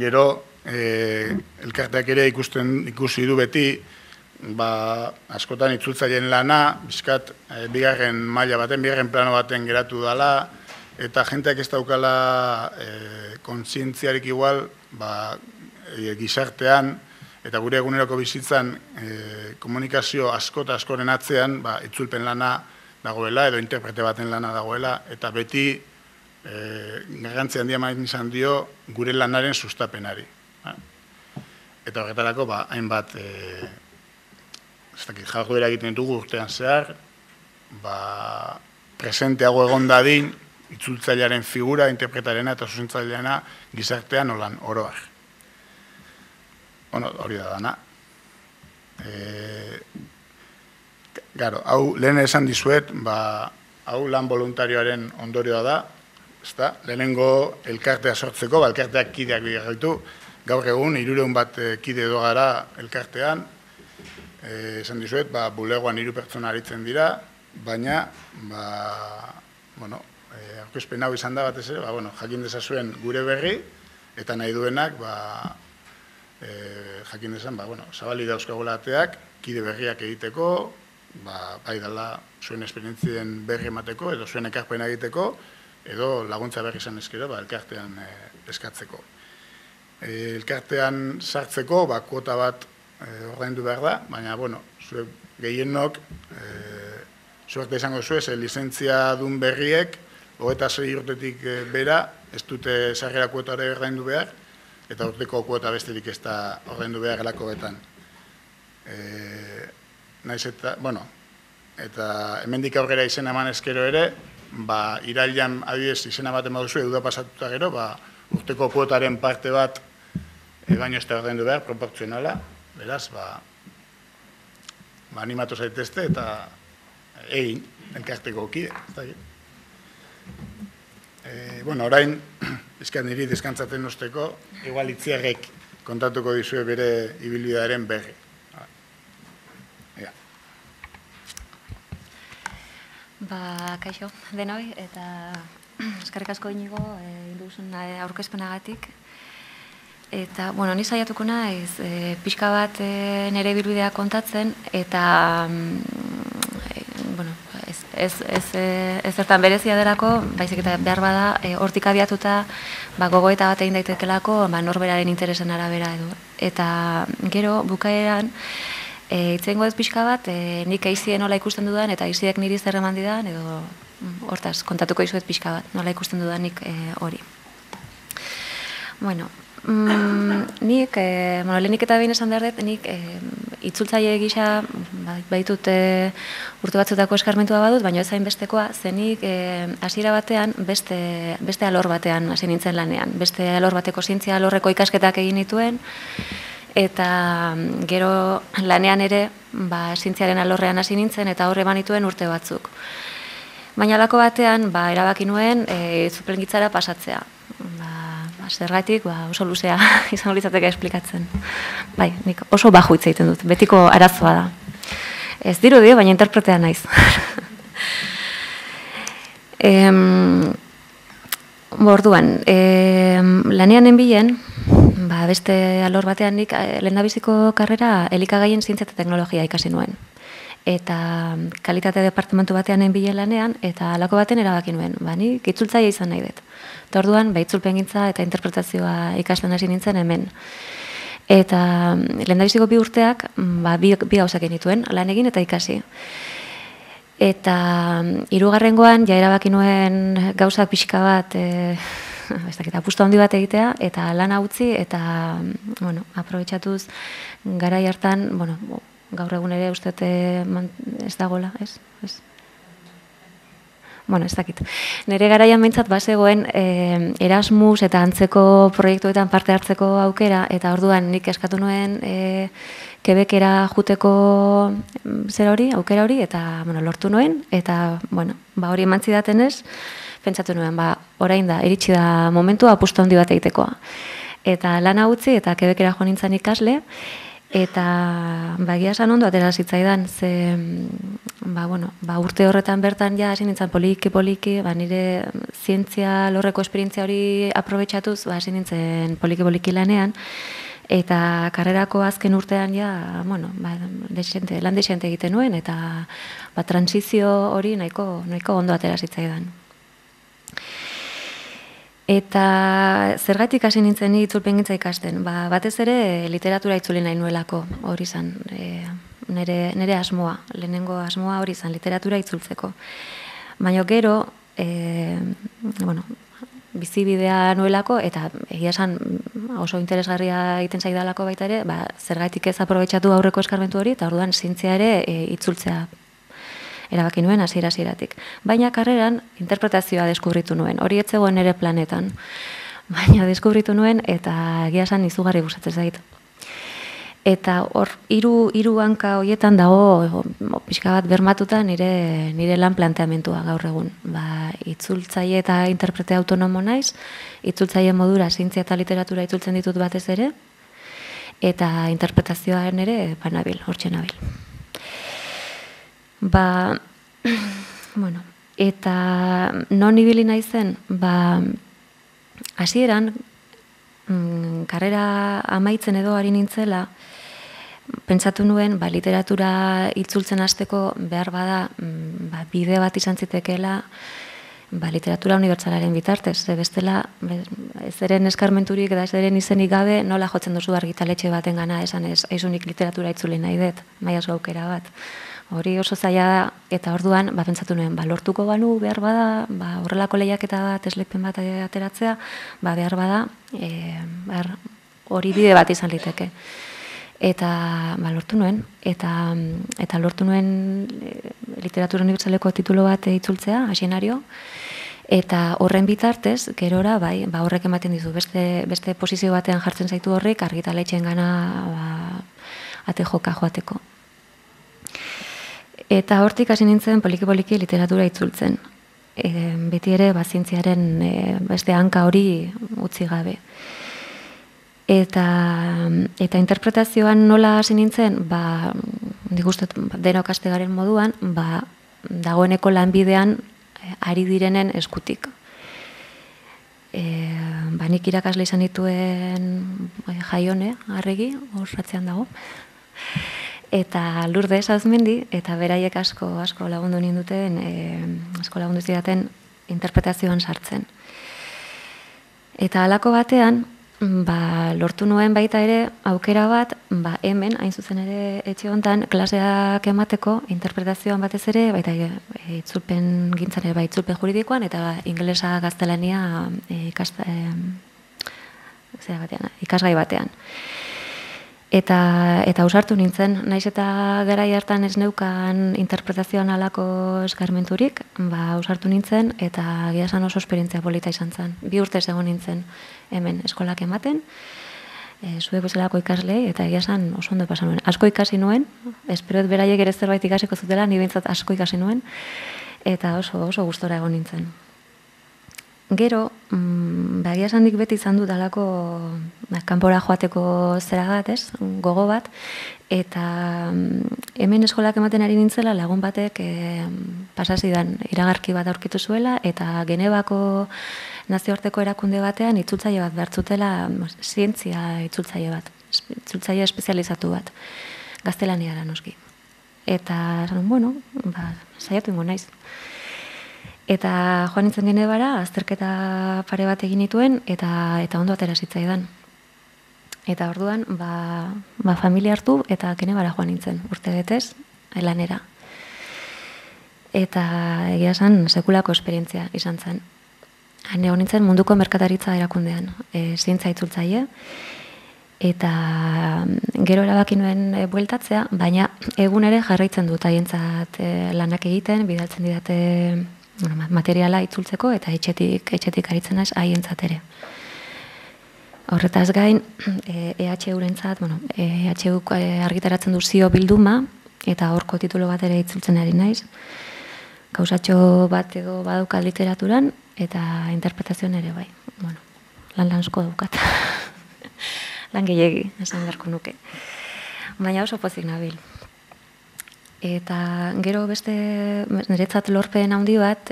gero elkarteak ere ikusi du beti askotan itzultzaileen lana, bizkat bigarren maila baten, bigarren plano baten geratu dela, eta jenteak ez daukala kontzientziarik igual gizartean eta gure eguneroko bizitzan komunikazio asko eta askoren atzean itzulpen lana dagoela edo interprete baten lana dagoela, eta beti garrantzi handia ematen izan dio gure lanaren sustapenari. Eta horretarako hainbat jarduera egiten dugu urtean zehar, presenteago egon dadin itzultzailearen figura, interpretarena eta zuzentzaileana gizartean olan oroak. Hori da dana. Garo, hau lehen esan dizuet, hau lan voluntarioaren ondorioa da, lehenengo elkartea sortzeko, elkarteak kideak bigar gaitu, gaur egun 300 bat kide edo gara elkartean, esan dizuet, bulegoan 3 pertsona aritzen dira, baina, aurkezpen hau izan da batez ere, jakin dezazuen gure berri, eta nahi duenak, jakin dezan, zabali dauzkagula ateak, kide berriak egiteko, bai dela zuen esperientzien berri emateko, edo zuen ekarpena egiteko, edo laguntza berri izan ezkero, elkartean eskatzeko. Elkartean sartzeko, kuota bat ordaindu behar da, baina, zuek gehienok, zuek izango zuez, lizentzia dun berriek, 26 urtetik bera, ez dute sarrera kuota hori ordaindu behar, eta urteko kuota besterik ez da ordaindu behar elakoetan. Naiz eta, eta hemendik aurrera izena eman ezkero ere, irailean adibidez izena bat emaduzu, eduda pasatuta gero, urteko kuotaren parte bat baino ez da ordaindu behar, proportzionala, beraz, animatu zaitezte eta egin, elkarteko kide. Orain, ezkat niri deskantzaten usteko, igual Itziarrek kontatuko dizue bere ibilbidearen berri. Kaixo, denoi, eta eskerrik asko inigo induzun aurkezpenagatik. Eta, ni saiatuko naiz, pixka bat nire bilbidea kontatzen, eta, ez zertan berezia delako, baizik eta behar bada, hortik abiatuta, gogoeta bat egin daitekelako, norberaren interesen arabera edo. Eta, gero, bukaeran, itzengo ez pixka bat, nik aizien nola ikusten dudan, eta aiziek niri zer eman didan, edo hortaz, kontatuko izuet pixka bat, nola ikusten dudanik hori. Nik, lehenik eta behin esan behar dut, nik itzultzaile gisa baitut urte batzutako eskarmentua badut, baina ezain bestekoa, zenik hasiera batean beste alor batean hasi nintzen lanean. Beste alor bateko zientzia alorreko ikasketak egin nituen, eta gero lanean ere zientziaren alorrean hasi nintzen eta horre banituen urte batzuk. Baina alako batean erabaki nuen itzulpengintzara pasatzea. Zergatik oso luzea izango litzateke esplikatzen. Nik oso baju hitz egiten dut, betiko arazoa da. Ez dirudi, baina interpretea naiz. Orduan, lanean enbilen, beste alor batean nik lehendabiziko karrera elikagaien zientzia eta teknologia ikasi nuen. Eta kalitate departamentu batean enbilen lanean, eta alako baten erabaki nuen. Nik itzultzaile izan nahi dut. Eta orduan, itzulpengintza eta interpretazioa ikasten hasi nintzen hemen. Eta lehendabiziko 2 urteak, bi gauzak egin lan egin eta ikasi. Eta 3. erabaki nuen gauzak pixka bat, apustu handi bat egitea, eta lana utzi, eta, aprobetxatuz garai hartan, gaur egun ere uste ez dagoela, ez? Ez dakit. Nire garaian behintzat bazegoen Erasmus eta antzeko proiektuetan parte hartzeko aukera, eta orduan nik eskatu nuen Quebecera juteko aukera hori, eta lortu nuen, eta hori eman zidatenez, pentsatu nuen, orain da, iritsi da momentua apustu handi bat egitekoa. Eta lana utzi eta Quebecera joan nintzen ikasle, eta egia esan ondo atera zitzaidan, ze urte horretan bertan hasi nintzen poliki-poliki, nire zientzia lorreko esperientzia hori aprobetxatuz, hasi nintzen poliki-poliki lanean, eta karrerako azken urtean lan desente egiten nuen, eta transizio hori nahiko ondo atera zitzaidan. Eta zergatik hasi nintzen itzulpengintza ikasten, batez ere literatura itzuli nahi nuelako hori izan, nire asmoa, lehenengo asmoa hori izan, literatura itzultzeko. Baina gero, bizibidea nuelako, eta egia esan oso interesgarria egiten zaidalako baita ere, zergatik ez aprobetxatu aurreko eskarmentu hori, eta orduan zientzia ere itzultzea erabaki nuen hasieratik. Baina karreran interpretazioa deskubritu nuen, hori ez zegoen ere planetan. Baina deskubritu nuen eta egia esan izugarri gustatzen zait. Eta hor, hiru hanka horietan dago pixka bat bermatuta nire lan planteamentua gaur egun. Itzultzaile eta interprete autonomo naiz, itzultzaile modura zientzia eta literatura itzultzen ditut batez ere, eta interpretazioaren ere nabil, hortxe nabil. Bueno, eta non ibili naizen, hasieran karrera amaitzen edo ari nintzela, pentsatu nuen, literatura itzultzen hasteko behar bada, bide bat izan zitekeela, literatura unibertsalaren bitartez, ze bestela, ez eren eskarmenturik eta ez eren izenik gabe, nola jotzen duzu argitaletxe baten gana, esan ez, aizunik literatura itzuli nahi dut, maiazu aukera bat. Hori oso zaila da, eta orduan, pentsatu nuen, lortuko banu behar bada, horrelako lehiaketa bat, esleipen bat ateratzea, behar bada, hori bide bat izan liteke. Eta lortu nuen, eta lortu nuen literatura unibertsaleko titulu bat itzultzea, Asienario, eta horren bitartez, gerora, horrek ematen dizu, beste posizio batean jartzen zaitu horrek, argitaletxeen gana ate joka joateko. Eta hortik hasi nintzen poliki-poliki literatura itzultzen. Beti ere, zientziaren beste hanka hori utzi gabe. Eta interpretazioan nola hasi nintzen, nik uste denok haste garen moduan, dagoeneko lanbidean ari direnen eskutik. Nik irakasle izan dituen Jaione, Arregi, hor ratzean dago. Eta Lourdes Azmendi, eta beraiek asko lagundu ninduten, asko lagundu zidaten interpretazioan sartzen. Eta halako batean, lortu nuen baita ere aukera bat, hemen, hain zuzen ere etxe hontan, klaseak emateko, interpretazioan batez ere, baita itzulpen gintzan ere, itzulpen juridikoan, eta ingelesa gaztelania ikasgai batean. Eta ausartu nintzen, naiz eta garai hartan ez neukan interpretazioan halako eskarmenturik, ausartu nintzen eta egia esan oso esperientzia polita izan zen. 2 urtez egon nintzen hemen eskolak ematen, zuek bezalako ikaslei, eta egia esan oso ondo pasa nuen. Asko ikasi nuen, esperot beraiek ere zerbait ikasiko zutela, ni behintzat asko ikasi nuen, eta oso gustora egon nintzen. Gero, egia esan nik beti izan dut alako kanpora joateko zera bat, gogo bat, eta hemen eskolak ematen ari nintzela lagun batek pasazidan iragarki bat aurkitu zuela, eta Genebako nazioarteko erakunde batean itzultzaile bat behartzutela, zientzia itzultzaile bat, itzultzaile espezializatu bat, gaztelaniara noski. Eta, saiatu ingo naiz. Eta joan nintzen Genebara, azterketa pare bat egin nituen, eta ondo atera zitzaidan. Eta orduan, familia hartu, eta Genebara joan nintzen, urte betez, lanera. Eta egia esan, sekulako esperientzia izan zen. Egon nintzen munduko merkataritza erakundean, zientzia itzultzaile, eta gero erabaki nuen bueltatzea, baina egun ere jarraitzen dut haientzat lanak egiten, bidaltzen didate materiala itzultzeko, eta etxetik aritzen naiz haientzat ere. Horretaz gain, EHU-rentzat, EHU argitaratzen du zio bilduma, eta horko titulu bat ere itzultzen ari naiz. Gauzatxo bat edo badaukat literaturan, eta interpretazioan ere bai. Lan asko daukat. Lan gehiegi, esan beharko nuke. Baina oso pozik nabil. Eta gero beste niretzat lorpen handi bat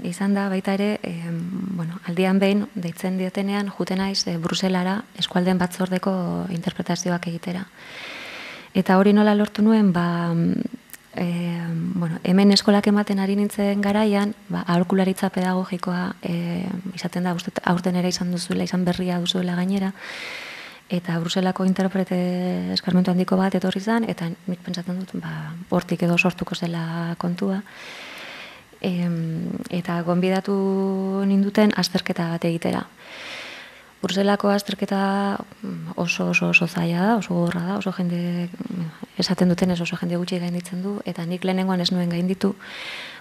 izan da baita ere, aldian behin deitzen diotenean juten naiz Bruselara eskualdeen batzordeko interpretazioak egitera. Eta hori nola lortu nuen, hemen eskolak ematen ari nintzen garaian, aholkularitza pedagogikoa izaten da, aurten ere izan duzuela, izan berria duzuela gainera, eta Bruselako interprete eskarmentu handiko bat etorri zen, eta nik pentsatzen dut, hortik edo sortuko zela kontua. Eta gonbidatu ninduten azterketa bat egitera. Bruselako azterketa oso zaila da, oso gogorra da, oso jende, esaten dutenez oso jende gutxi gainditzen du, eta nik lehenengoan ez nuen gainditu,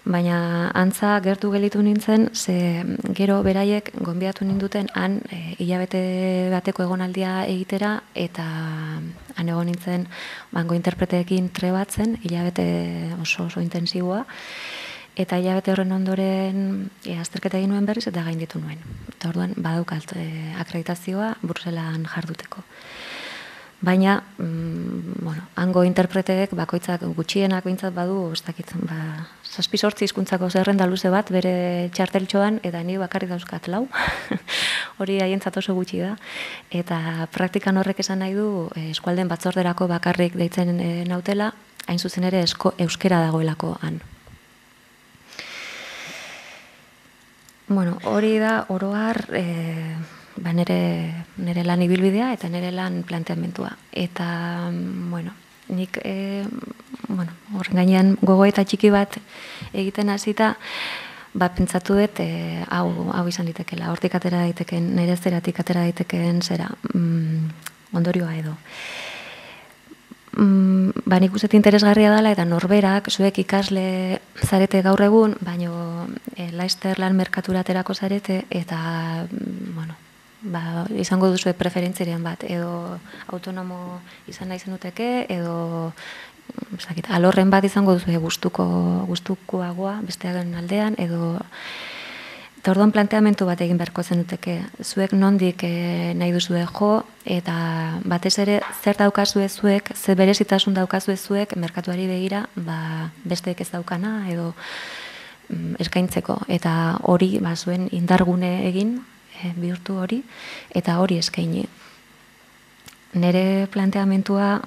baina antza gertu gelitu nintzen, ze gero beraiek gonbidatu ninduten han hilabete bateko egonaldia egitera, eta han egon nintzen bango interpreteekin trebatzen, hilabete oso intensiboa, eta hilabete horren ondoren azterketa egin nuen berriz eta gainditu nuen. Eta orduan badaukat akreditazioa Bruselan jarduteko. Baina, hango interpreteek bakoitzak gutxienak behintzat badu, ez dakit, 7-8 hizkuntzako zerrenda luze bat bere txarteltxoan, eta ni bakarrik dauzkat 4. Hori haientzat oso gutxi da. Eta praktikan horrek esan nahi du, eskualden batzorderako bakarrik deitzen nautela, hain zuzen ere euskera dagoelako han. Bueno, hori da oroar nire lan ibilbidea eta nire lan planteamentua. Eta, nik horren gainean gogo eta txiki bat egiten hasita, pentsatu dut hau izan ditekela, hortik atera daiteken, nire zeratik atera daiteken zera ondorioa edo. Nik uste interesgarria dela eta norberak, zuek ikasle zarete gaur egun, baino Laster lan merkatura aterako zarete eta, izango duzue preferentzien bat, edo autonomo izan nahi zenuteke, edo alorren bat izango duzue gustukoagoa bestearen aldean, edo eta orduan planteamentu bat egin beharko zenuteke. Zuek nondik nahi duzue jo, eta batez ere zer daukazue zuek, zer berezitasun daukazue zuek merkatuari begira, besteek ez daukana, edo eskaintzeko. Eta hori, zuen indargune egin, bihurtu hori, eta hori eskaini. Nere planteamentua,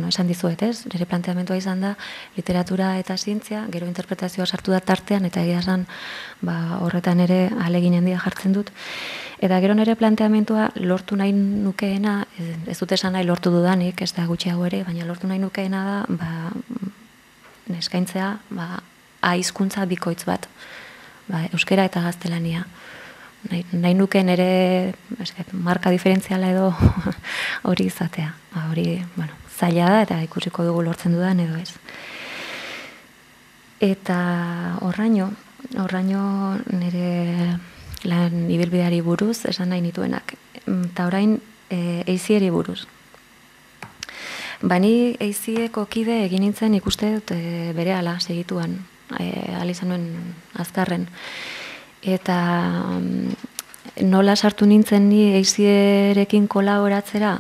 esan dizuet ez, nere planteamentua izan da literatura eta zientzia, gero interpretazioa sartu da tartean, eta egia esan horretan ere ahalegin handia jartzen dut. Eta gero nere planteamentua lortu nahi nukeena, ez dut esan nahi lortu dudanik, ez da gutxiago ere, baina lortu nahi nukeena da, eskaintzea, hizkuntza bikoitz bat, euskera eta gaztelania. Nahi nuken ere marka diferentziala edo hori izatea. Hori, zaila da eta ikusiko dugu lortzen dudan edo ez. Eta horraino nire lan ibilbideari buruz esan nahi nituenak. Eta orain eizieri buruz. Ni eizieko kide egin nintzen ikuste dut berehala segituan, izan nuen azkarren. Eta nola sartu nintzen ni eizierekin kolaboratzera,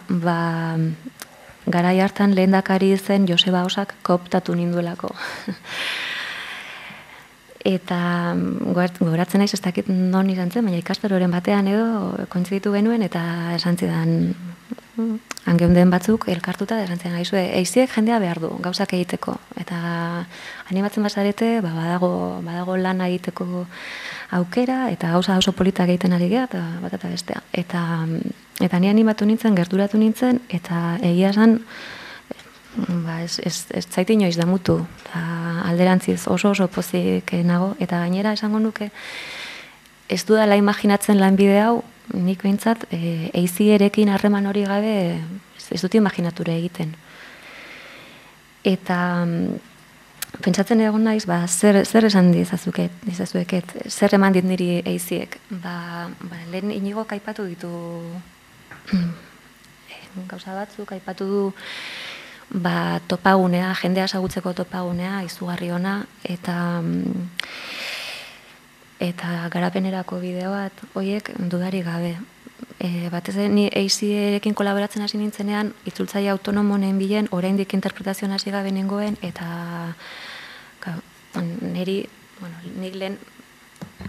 garai hartan lehendakari zen Joseba Osak kooptatu ninduelako. Eta gogoratzen naiz ez dakit non izan zen, baina ikastaroren batean edo kointziditu genuen eta esan zidan angeunden batzuk elkartuta esan zidan gaizue, eiziek jendea behar du, gauzak egiteko. Eta animatzen bazarete, badago lana egiteko aukera, eta gauza oso politak egiten ari geha, eta bat eta bestea. Eta ni animatu nintzen, gerturatu nintzen, eta egia esan, ez zaiti inoiz damutu, alderantziz oso pozik nago, eta gainera esango nuke, ez dudala imaginatzen lanbide hau, nik behintzat, eizierekin harreman hori gabe, ez dut imaginature egiten. Eta pentsatzen egon naiz, zer esan dizazueket, zer eman dit niri eiziek. Lehen Inigo aipatu ditu gauza batzuk, aipatu du topagunea, jendea ezagutzeko topagunea, izugarri ona, eta garapenerako bideo bat, horiek dudari gabe. Batez ni eizierekin kolaboratzen hasi nintzenean, itzultzaile autonomonen bilen, oraindik interpretazioan hasi gabe nengoen, eta nik lehen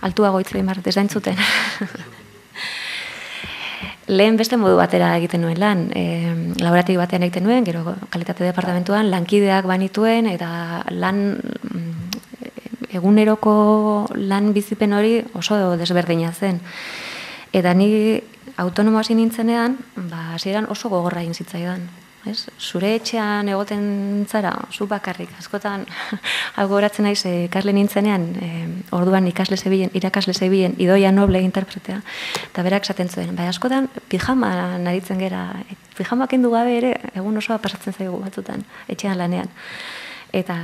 altuago hitz egin behar ez daintzuten. Lehen beste modu batera egiten nuen lan, laborategi batean egiten nuen, gero kalitate departamentuan, lankideak banituen, eta eguneroko lan bizipen hori oso desberdina zen. Eta ni autonomo hasi nintzenean, hasieran oso gogorra egin zitzaidan. zure etxean egoten zara, zu bakarrik, askotan, hau goratzen naiz, ikasle nintzenean, orduan irakasle zebilen, Idoia Noble interpretea, eta berak esaten zuen, bai askotan, pijama naritzen gera, pijama kendu gabe ere, egun osoa pasatzen zaigu batzutan, etxean lanean. Eta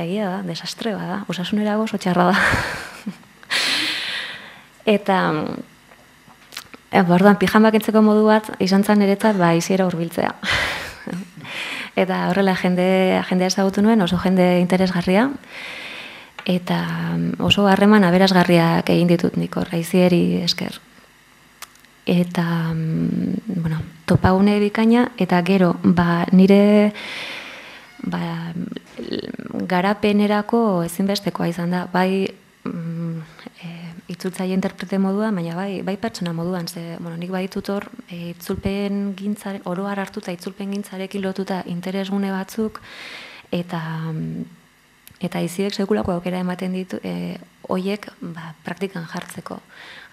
egia da, desastre da, osasunera oso txarra da. Eta, orduan, pijama kentzeko modu bat, izan zen niretzat, iziera hurbiltzea. Eta horrela jendea ezagutu nuen, oso jende interesgarria, eta oso harreman aberasgarriak egin ditut nik izieri esker. Eta, topagune bikaina, eta gero, nire garapenerako ezinbestekoa izan da, bai itzultzaile interprete moduan, baina bai pertsona moduan, nik baditut hor itzulpen gintzaren, oro har hartuta itzulpen gintzarekin lotuta interesgune batzuk, eta iziek sekulako aukera ematen ditu, hoiek praktikan jartzeko.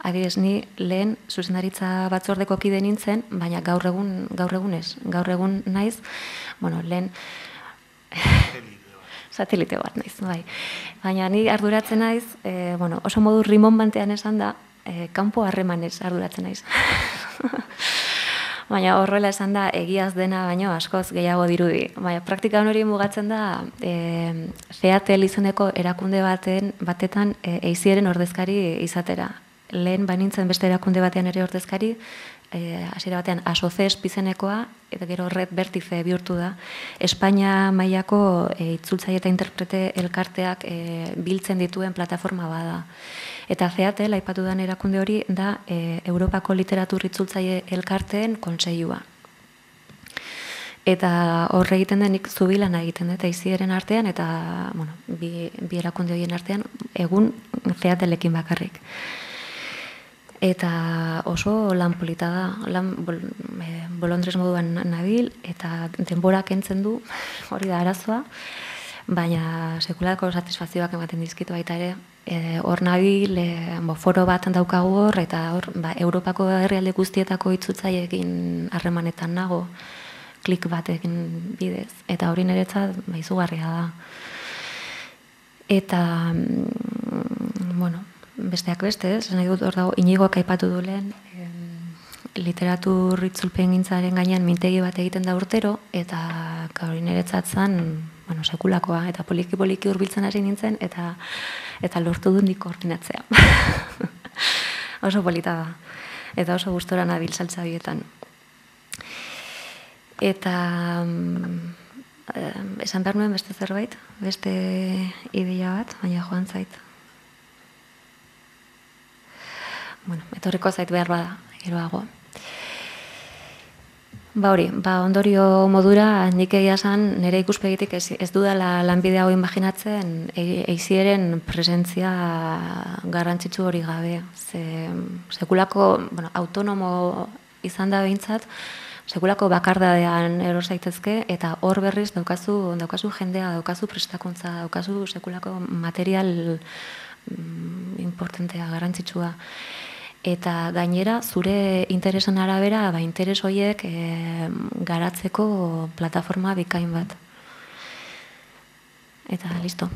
Adibidez, ni lehen zuzendaritza batzordeko kide nintzen, baina gaur egun ez. Gaur egun naiz, lehen satelite bat naiz, bai. Baina ni arduratzen naiz, oso modu rimonbantean esan da, kanpo harremanez arduratzen naiz. Baina horrela esan da, egiaz dena baino askoz gehiago dirudi. Baina praktikan hori mugatzen da, Featel izeneko erakunde batetan eizieren ordezkari izatera. Lehen banintzen beste erakunde batean ere ordezkari, hasiera batean ASOCES izenekoa, eta gero Red Vertice bihurtu da. Espainia mailako itzultzaile eta interprete elkarteak biltzen dituen plataforma bada. Eta Featel, aipatu den erakunde hori, da Europako literatur itzultzaile elkarteen kontseilua. Eta horre egiten denik zubilana egiten dut, eizieren artean, eta bi erakunde horien artean, egun Featelekin bakarrik. Eta oso lan polita da, bolondrez moduan nabil, eta denborak entzen du, hori da arazoa, baina sekulako satisfazioak ematen dizkitu baita ere. Hor nabil, foro bat daukagu hor, eta hor, Europako herrialde guztietako itzultzaileekin harremanetan nago, klik batekin bidez, eta hori niretzat izugarria da. Eta, besteak beste, nahi dut hor dago, Inigoak aipatu du lehen, literatur itzulpen gintzaren gainean mintegi bat egiten da urtero, eta hori niretzat zan, sekulakoa, eta poliki hurbiltzen hasi nintzen, eta lortu dut nik koordinatzea. Oso polita da, eta oso gustora nabil saltza bietan. Eta esan behar nuen beste zerbait, beste ideia bat, baina joan zait. Etorriko zait behar bada, geroago. Ondorio modura, nik egia esan, nire ikuspegitik ez dudala lanbide hau imaginatzen eizieren presentzia garrantzitsu hori gabe. Sekulako, autonomo izan da behintzat, sekulako bakardadean eros zaitezke, eta hor berriz daukazu jendea, daukazu prestakuntza, daukazu sekulako material importantea, garrantzitsua. Eta gainera, zure interesen arabera, interes horiek garatzeko plataforma bikain bat. Eta listo.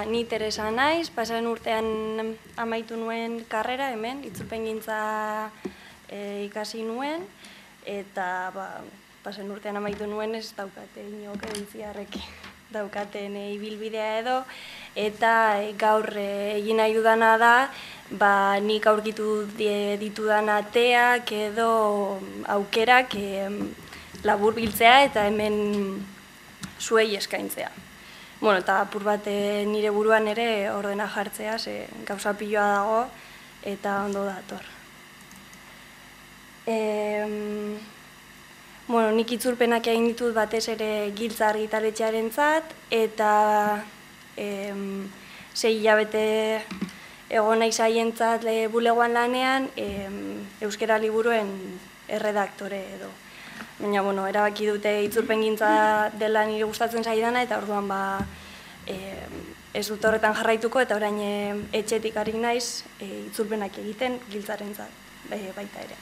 Ni Teresa naiz, pasaren urtean amaitu nuen karrera hemen, itzulpengintza ikasi nuen, eta pasaren urtean amaitu nuen ez daukate inok editziarrekin daukaten ibilbidea edo, eta gaur egin nahi dudana da, nik aurkitu ditudan ateak edo aukerak labur biltzea eta hemen zuei eskaintzea. Eta apur bat nire buruan ere ordena jartzea, gauza piloa dago eta ondo dator. Nik itzulpenak egin ditut batez ere Giltza argitaletxearentzat eta 6 hilabete egon naiz haientzat bulegoan lanean euskara liburuen erredaktore edo. baina, erabaki dute itzulpengintza dela nire gustatzen zaidana, eta orduan ez dut horretan jarraituko, eta orain etxetik ari naiz itzulpenak egiten giltzarentzat baita ere.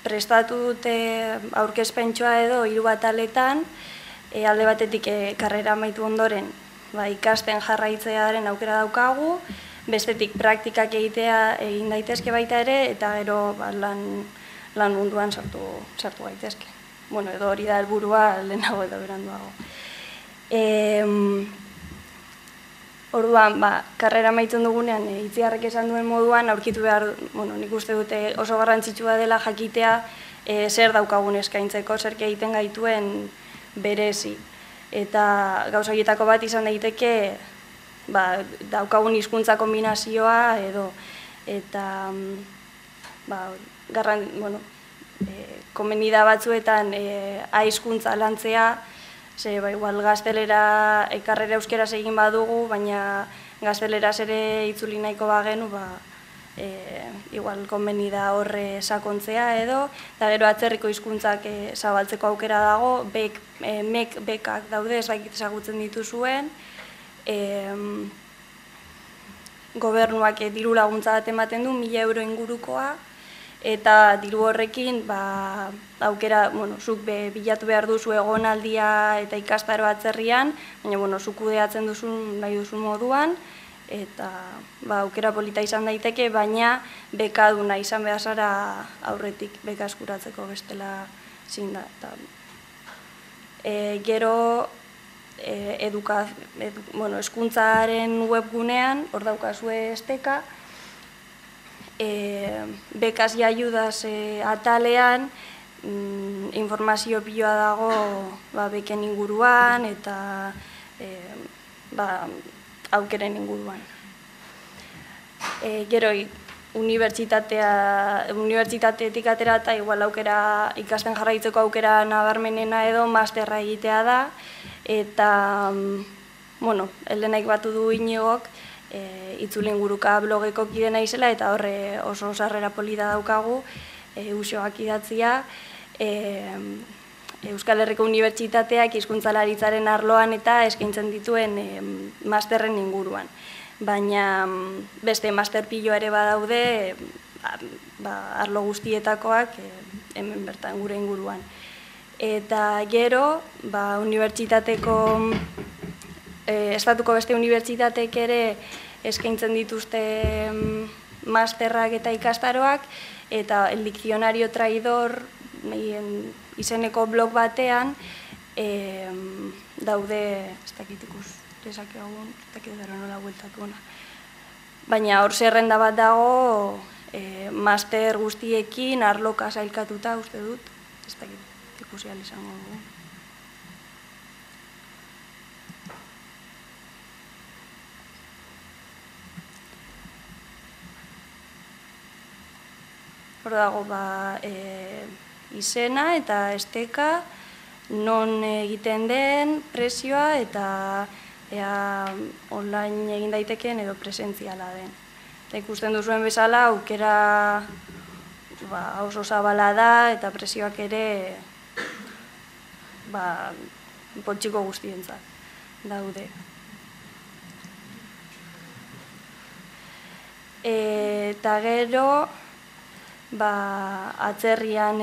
Prestatu dute aurkezpentsoa edo 3 ataletan, alde batetik karrera amaitu ondoren ikasten jarraitzearen aukera daukagu, bestetik praktikak egitea egin daitezke baita ere, eta gero lan munduan sartu gaitezke. Edo hori da helburua lehenago edo beranduago. Orduan, karrera amaitzen dugunean, Itziarrek esan duen moduan, aurkitu behar, nik uste dute oso garrantzitsua dela jakitea zer daukagun eskaintzeko, zer egiten gaituen berezi. Eta gauza horietako bat izan daiteke daukagun hizkuntza kombinazioa edo, eta komenida batzuetan hizkuntza lantzea, igual gaztelera karrera euskeraz egin badugu, baina gazteleraz ere itzuli nahiko bagenu, igual konbenida horre sakontzea edo, eta gero atzerriko hizkuntzak zabaltzeko aukera dago, bekak daude, ez dakit ezagutzen dituzuen, gobernuak diru laguntza bat ematen du, 1.000 euro ingurukoa, eta diru horrekin aukera, zuk bilatu behar duzu egonaldia eta ikastaro atzerrian, baina zuk kudeatzen duzun nahi duzun moduan, eta aukera polita izan daiteke, baina bekaduna izan behar zara aurretik beka eskuratzeko bestela zin da. Gero hezkuntzaren webgunean, hor daukazue esteka, bekaz y ayudas atalean informazio piloa dago beken inguruan eta aukeren inguruan. Gero unibertsitateetik atera eta igual aukera ikasten jarraitzeko aukera nabarmenena edo masterra egitea da, eta Elenaik batu du Iñigok itzulin guruka blogeko kide naizela, eta horre oso sarrera polita daukagu usoak idatzia. Euskal Herriko Unibertsitateak hizkuntzalaritzaren arloan eta eskaintzen dituen masterren inguruan. Baina beste master pilo ere badaude arlo guztietakoak hemen bertan gure inguruan. Eta gero, estatuko beste unibertsitateek ere eskaintzen dituzte masterrak eta ikastaroak, eta el diccionario traidor izeneko blog batean daude, ez dakit ikus, dezakegun, ez dakit dara nola bueltakuna. Baina hor zerrenda bat dago master guztiekin arloka sailkatuta uste dut, ez dakit ikusi izango dugu. Hor dago izena eta esteka, non egiten den, prezioa eta online egin daiteken edo presentziala den. Eta ikusten duzuen bezala, aukera oso zabala da eta prezioak ere poltsiko guztientzat daude. Eta gero, atzerrian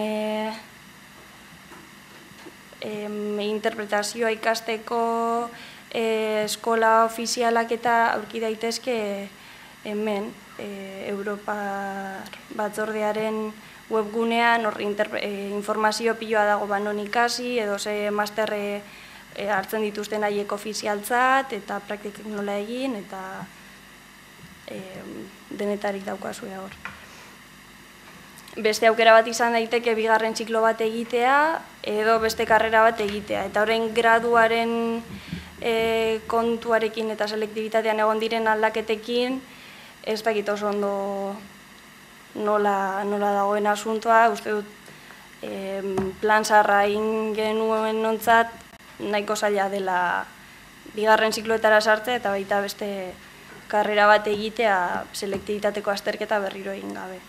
interpretazioa ikasteko eskola ofizialak eta aurki daitezke hemen Europar Batzordearen webgunean informazio piloa dago non ikasi edo ze masterre hartzen dituzten haiek ofizialtzat eta praktikak nola egin eta denetarik daukazue hor. Beste aukera bat izan daiteke bigarren ziklo bat egitea edo beste karrera bat egitea. Eta horrein graduaren kontuarekin eta selektibitatean egon diren aldaketekin ez dakit oso ondo nola dagoen asuntoa. Uste dut plan zarra egin genuen nontzat nahiko zaila dela bigarren zikloetara sartzea eta baita beste karrera bat egitea selektibitateko azterketa berriro egin gabe.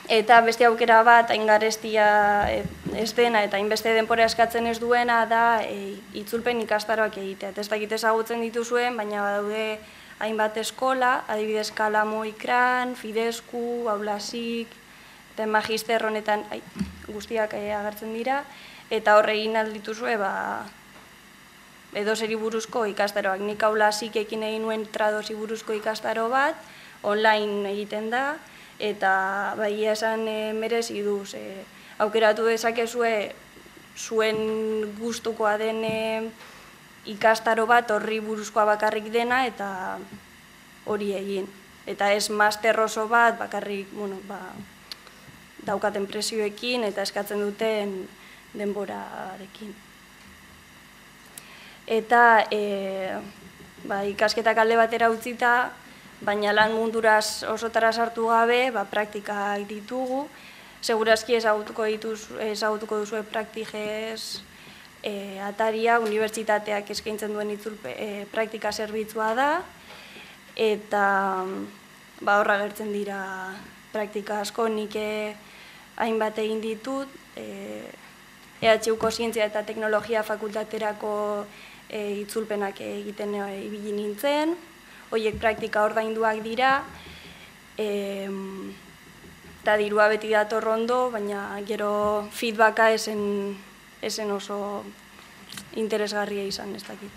Eta beste aukera bat, hain garestia ez dena eta hainbeste denbora eskatzen ez duena da itzulpen ikastaroak egitea. Ez dakit ezagutzen dituzuen, baina badaude hainbat eskola, adibidez Kalamo Ikran, Fidesku, Aulasik, eta magister honetan guztiak agertzen dira, eta horre egin aldituzue edozeri buruzko ikastaroak. Nik Aulasik ekin egin nuen tradosi buruzko ikastaro bat, online egiten da, eta bai esan merezi du, aukeratu dezakezue zuen gustukoa den ikastaro bat horri buruzkoa bakarrik dena eta hori egin. Eta ez master oso bat bakarrik daukaten presioekin eta eskatzen duten denborarekin. Eta ikasketak alde batera utzita, baina lan munduraz osotara sartu gabe, praktikak ditugu. Segurazki ezagutuko duzue Praktigez ataria, unibertsitateak eskaintzen duen praktika zerbitzua da, eta horra gertzen dira praktika asko, nik hainbat egin ditut, EHUko Zientzia eta Teknologia Fakultaterako itzulpenak egiten ibili nintzen, horiek praktika ordainduak dira, eta dirua beti dator ondo, baina gero feedbacka esen oso interesgarria izan ez dakit.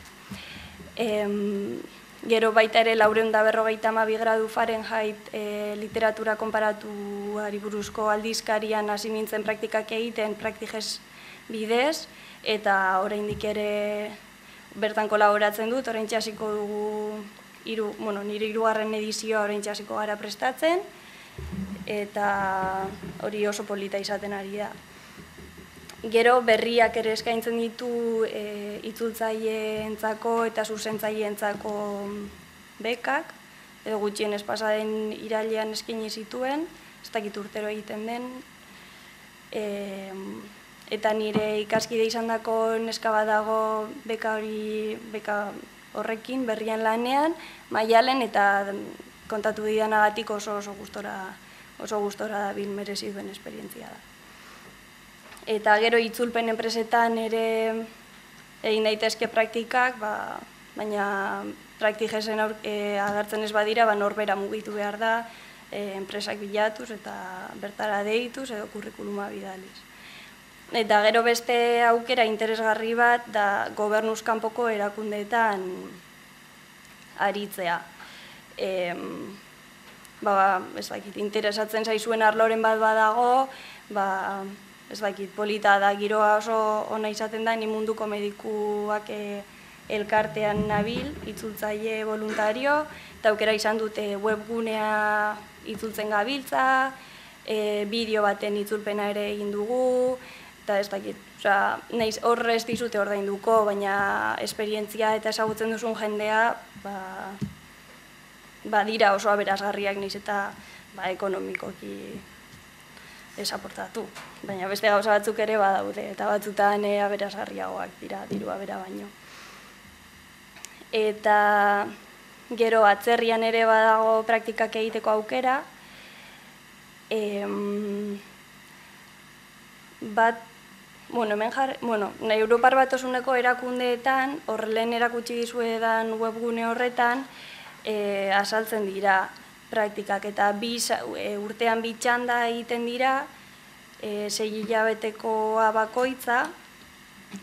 Gero baita ere 452 gradu Fahrenheit literatura konparatuari buruzko aldizkarian hasi nintzen praktikak egiten Praktigez bidez, eta oraindik ere bertan kolaboratzen dut, oraintxe hasiko dugu nire 3. edizioa oraintxe hasiko gara prestatzen, eta hori oso polita izaten ari da. Gero berriak ere eskaintzen ditu itzultzaileentzako eta zuzentzaileentzako bekak, edo gutxienez pasaden irailean eskaini zituen, ez dakit urtero egiten den, eta nire ikaskide izandako neska bat dago beka horrekin berrian lanean, Maialen, eta kontatu didanagatik oso gustora dabil merezi duen esperientzia da. Eta gero itzulpen enpresetan ere egin daitezke praktikak, baina Praktigezen agertzen ez badira, norbera mugitu behar da, enpresak bilatuz eta bertara deituz edo kurrikuluma bidaliz. Eta gero beste aukera interesgarri bat da gobernuz kanpoko erakundeetan aritzea. Ez dakit, interesatzen zaizuen arloren bat badago, ez dakit, polita da, giroa oso ona izaten da, ni munduko medikuak elkartean nabil, itzultzaile voluntario, eta aukera izan dute webgunea itzultzen gabiltza, bideo baten itzulpena ere egin dugu, eta ez dakit, horre ez dizute ordainduko, baina esperientzia eta ezagutzen duzun jendea, dira oso aberasgarriak naiz eta ekonomikoki esaportatu. Baina beste gauza batzuk ere badaude, eta batzutan aberasgarriagoak dira, dirua bera baino. Eta gero atzerrian ere badago praktikak egiteko aukera, Europar Batasuneko erakundeetan, horrelen erakutsi dizuedan webgune horretan, azaltzen dira praktikak, eta urtean 2 txanda egiten dira, 6 hilabetekoa bakoitza,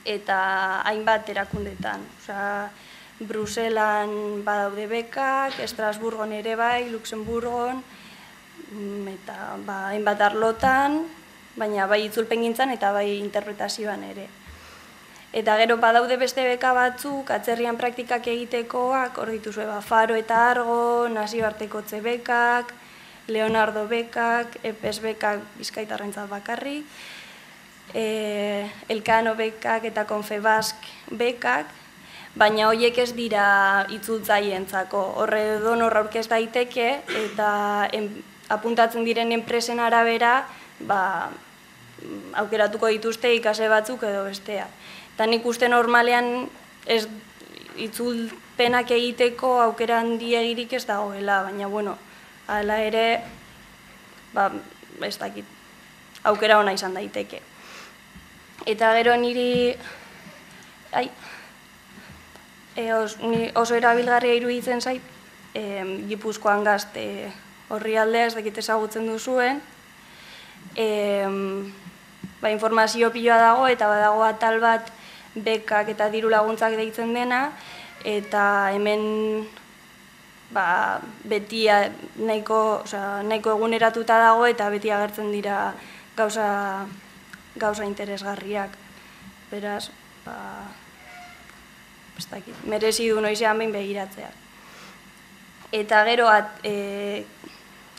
eta hainbat erakundetan. Bruselan badaude bekak, Estrasburgon ere bai, Luxemburgon, eta hainbat arlotan, baina bai itzulpengintzan eta bai interpretazioan ere. Eta gero badaude beste beka batzuk, atzerrian praktikak egitekoak, hor dituzue Faro eta Argo, nazioartekotze bekak, Leonardo bekak, EPES bekak Bizkaitarrentzat bakarrik, Elkano bekak eta Confebask bekak, baina horiek ez dira itzultzaileentzako. Horre donor aurkez daiteke, eta apuntatzen diren enpresen arabera, aukeratuko dituzte ikasle batzuk edo bestea. Eta nik uste normalean itzulpenak egiteko aukera handiegirik ez dagoela, baina, bueno, hala ere, ez dakit, aukera ona izan daiteke. Eta gero niri, oso erabilgarria iruditzen zait, Gipuzkoan Gazte horri aldea, ez dakit ezagutzen duzuen, informazio piloa dago, eta badago atal bat bekak eta diru laguntzak deitzen dena, eta hemen beti nahiko eguneratuta dago, eta beti agertzen dira gauza interesgarriak. Beraz, merezi du noizean behin begiratzea. Eta gero,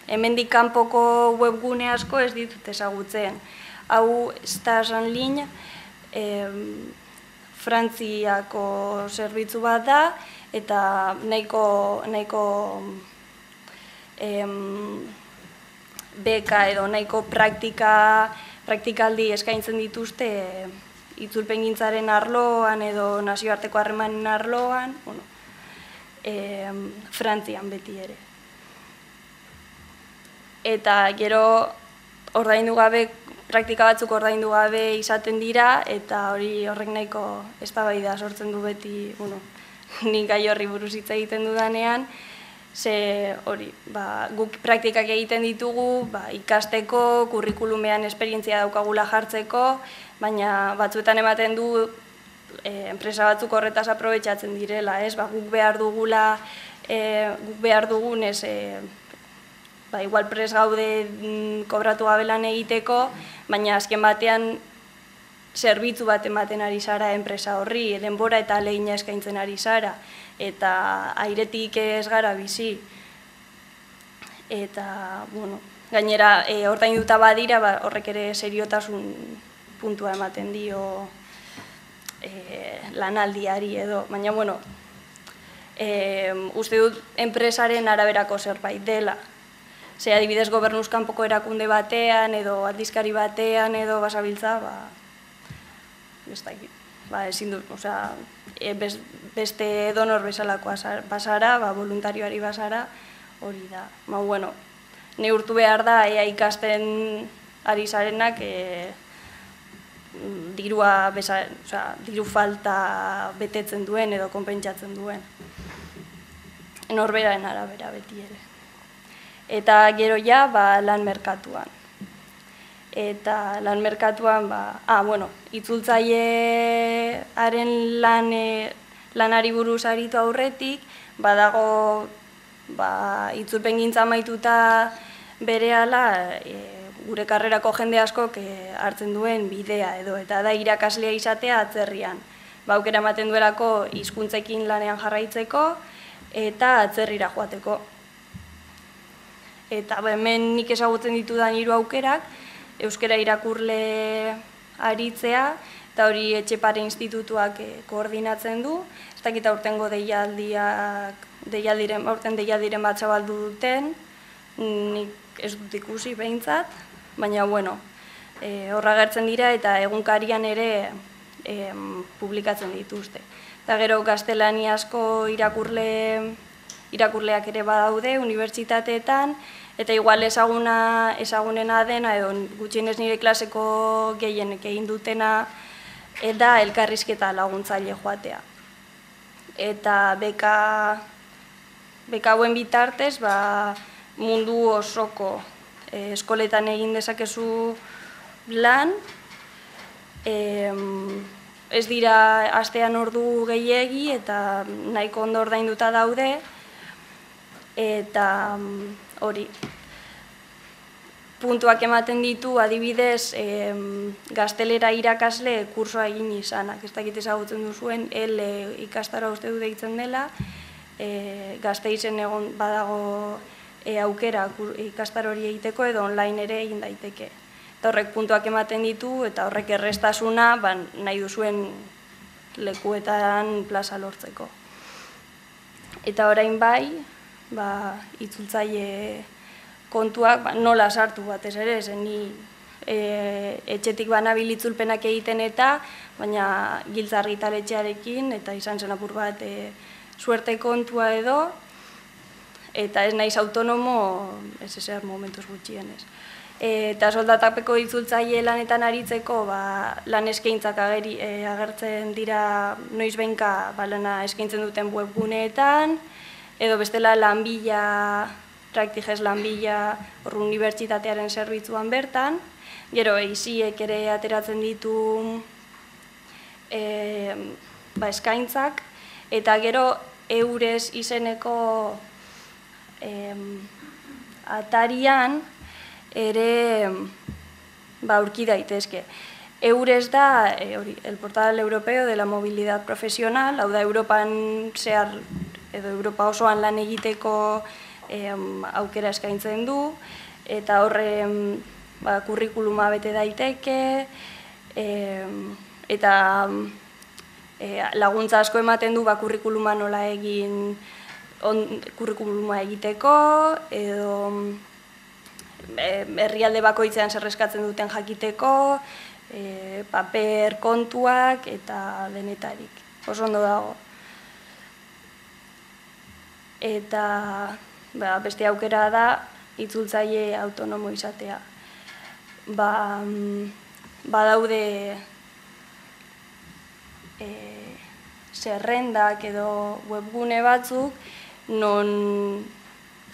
hemendik kanpoko webgune asko ez ditut ezagutzen. Hau Stage en Ligne, Frantziako zerbitzu bat da, eta nahiko beka edo nahiko praktikaldi eskaintzen dituzte itzulpengintzaren arloan edo nazioarteko harremanen arloan, Frantzian beti ere. Eta gero praktika batzuk ordaindu gabe izaten dira, eta horrek nahiko eztabaida sortzen du beti, nik gai horri buruz hitz egiten dudanean, ze guk praktikak egiten ditugu ikasteko, kurrikulumean esperientzia daukagula jartzeko, baina batzuetan ematen du enpresa batzuk horretaz aprobetxatzen direla, guk behar dugunez, igual pres gaude kobratu gabe lan egiteko, baina azken batean zerbitzu bat ematen ari zara enpresa horri, denbora eta lehina eskaintzen ari zara, eta airetik ez gara bizi. Eta, gainera, ordainduta badira, horrek ere seriotasun puntua ematen dio lanaldiari edo, baina, uste dut enpresaren araberako zerbait dela. Ze adibidez gobernuz kanpoko erakunde batean edo aldizkari batean edo basabiltza, ezin dut, beste donor bezalakoa basara, voluntarioari basara, hori da. Neurtu behar da, ikasten ari zarenak diru falta betetzen duen edo konpentsatzen duen. Norberaren arabera beti ere. Eta gero lan merkatuan. Eta lan merkatuan, itzultzailearen lanari buruz aritu aurretik, badago itzulpengintza amaituta berehala gure karrerako jende askok hartzen duen bidea edo, eta da irakaslea izatea atzerrian. Aukera ematen duelako hizkuntzekin lanean jarraitzeko eta atzerrira joateko. Eta hemen nik ezagutzen ditudan 3 aukerak, euskara irakurle aritzea, eta hori Etxepare Institutuak koordinatzen du. Ez dakit aurtengo deialdiren bat zabaldu duten, nik ez dut ikusi behintzat, baina horra agertzen dira eta egunkarian ere publikatzen dituzte. Eta gero gaztelaniazko irakurleak ere badaude unibertsitateetan, eta igual ezagunena dena, edo gutxienez nire klaseko gehienek egin dutena, eta elkarrizketa laguntzaile joatea. Eta beka hauen bitartez, mundu osoko eskoletan egin dezakezu lan, ez dira astean ordu gehiegi eta nahiko ondo ordainduta daude, eta hori, puntuak ematen ditu adibidez gaztelera irakasle kursoa egin izanak. Ez dakit ezagutzen duzuen, ikastaro uste du deitzen dela, Gasteizen egon badago aukera ikastaro hori egiteko edo online ere egin daiteke. Eta horrek puntuak ematen ditu eta horrek errestasuna nahi duzuen lekuetan plaza lortzeko. Eta orain itzultzaile kontuak nola sartu batez ere, ni etxetik banabil itzulpenak egiten eta, baina Giltza argitaletxearekin eta izan zen apur bat suerte kontua edo, eta ez naiz autonomo, ez ezer momentuz gutxienez. Eta soldatapeko itzultzaile lanetan aritzeko lan eskaintzak agertzen dira noizbehinka lana eskaintzen duten webguneetan, edo bestela lanbila, Praktiges lanbila unibertsitatearen zerbitzuan bertan, gero EISIek ere ateratzen ditu eskaintzak, eta gero EURES izeneko atarian ere aurki daitezke. EURES da el portal europeo de la movilidad profesional, hau da Europan zehar edo Europa osoan lan egiteko aukera eskaintzen du, eta horre kurrikuluma bete daiteke, eta laguntza asko ematen du kurrikuluma nola egin kurrikuluma egiteko, edo herrialde bakoitzean zer eskatzen duten jakiteko, paper kontuak eta denetarik. Oso ondo dago. Eta beste aukera da itzultzaile autonomo izatea. Badaude zerrendak edo webgune batzuk non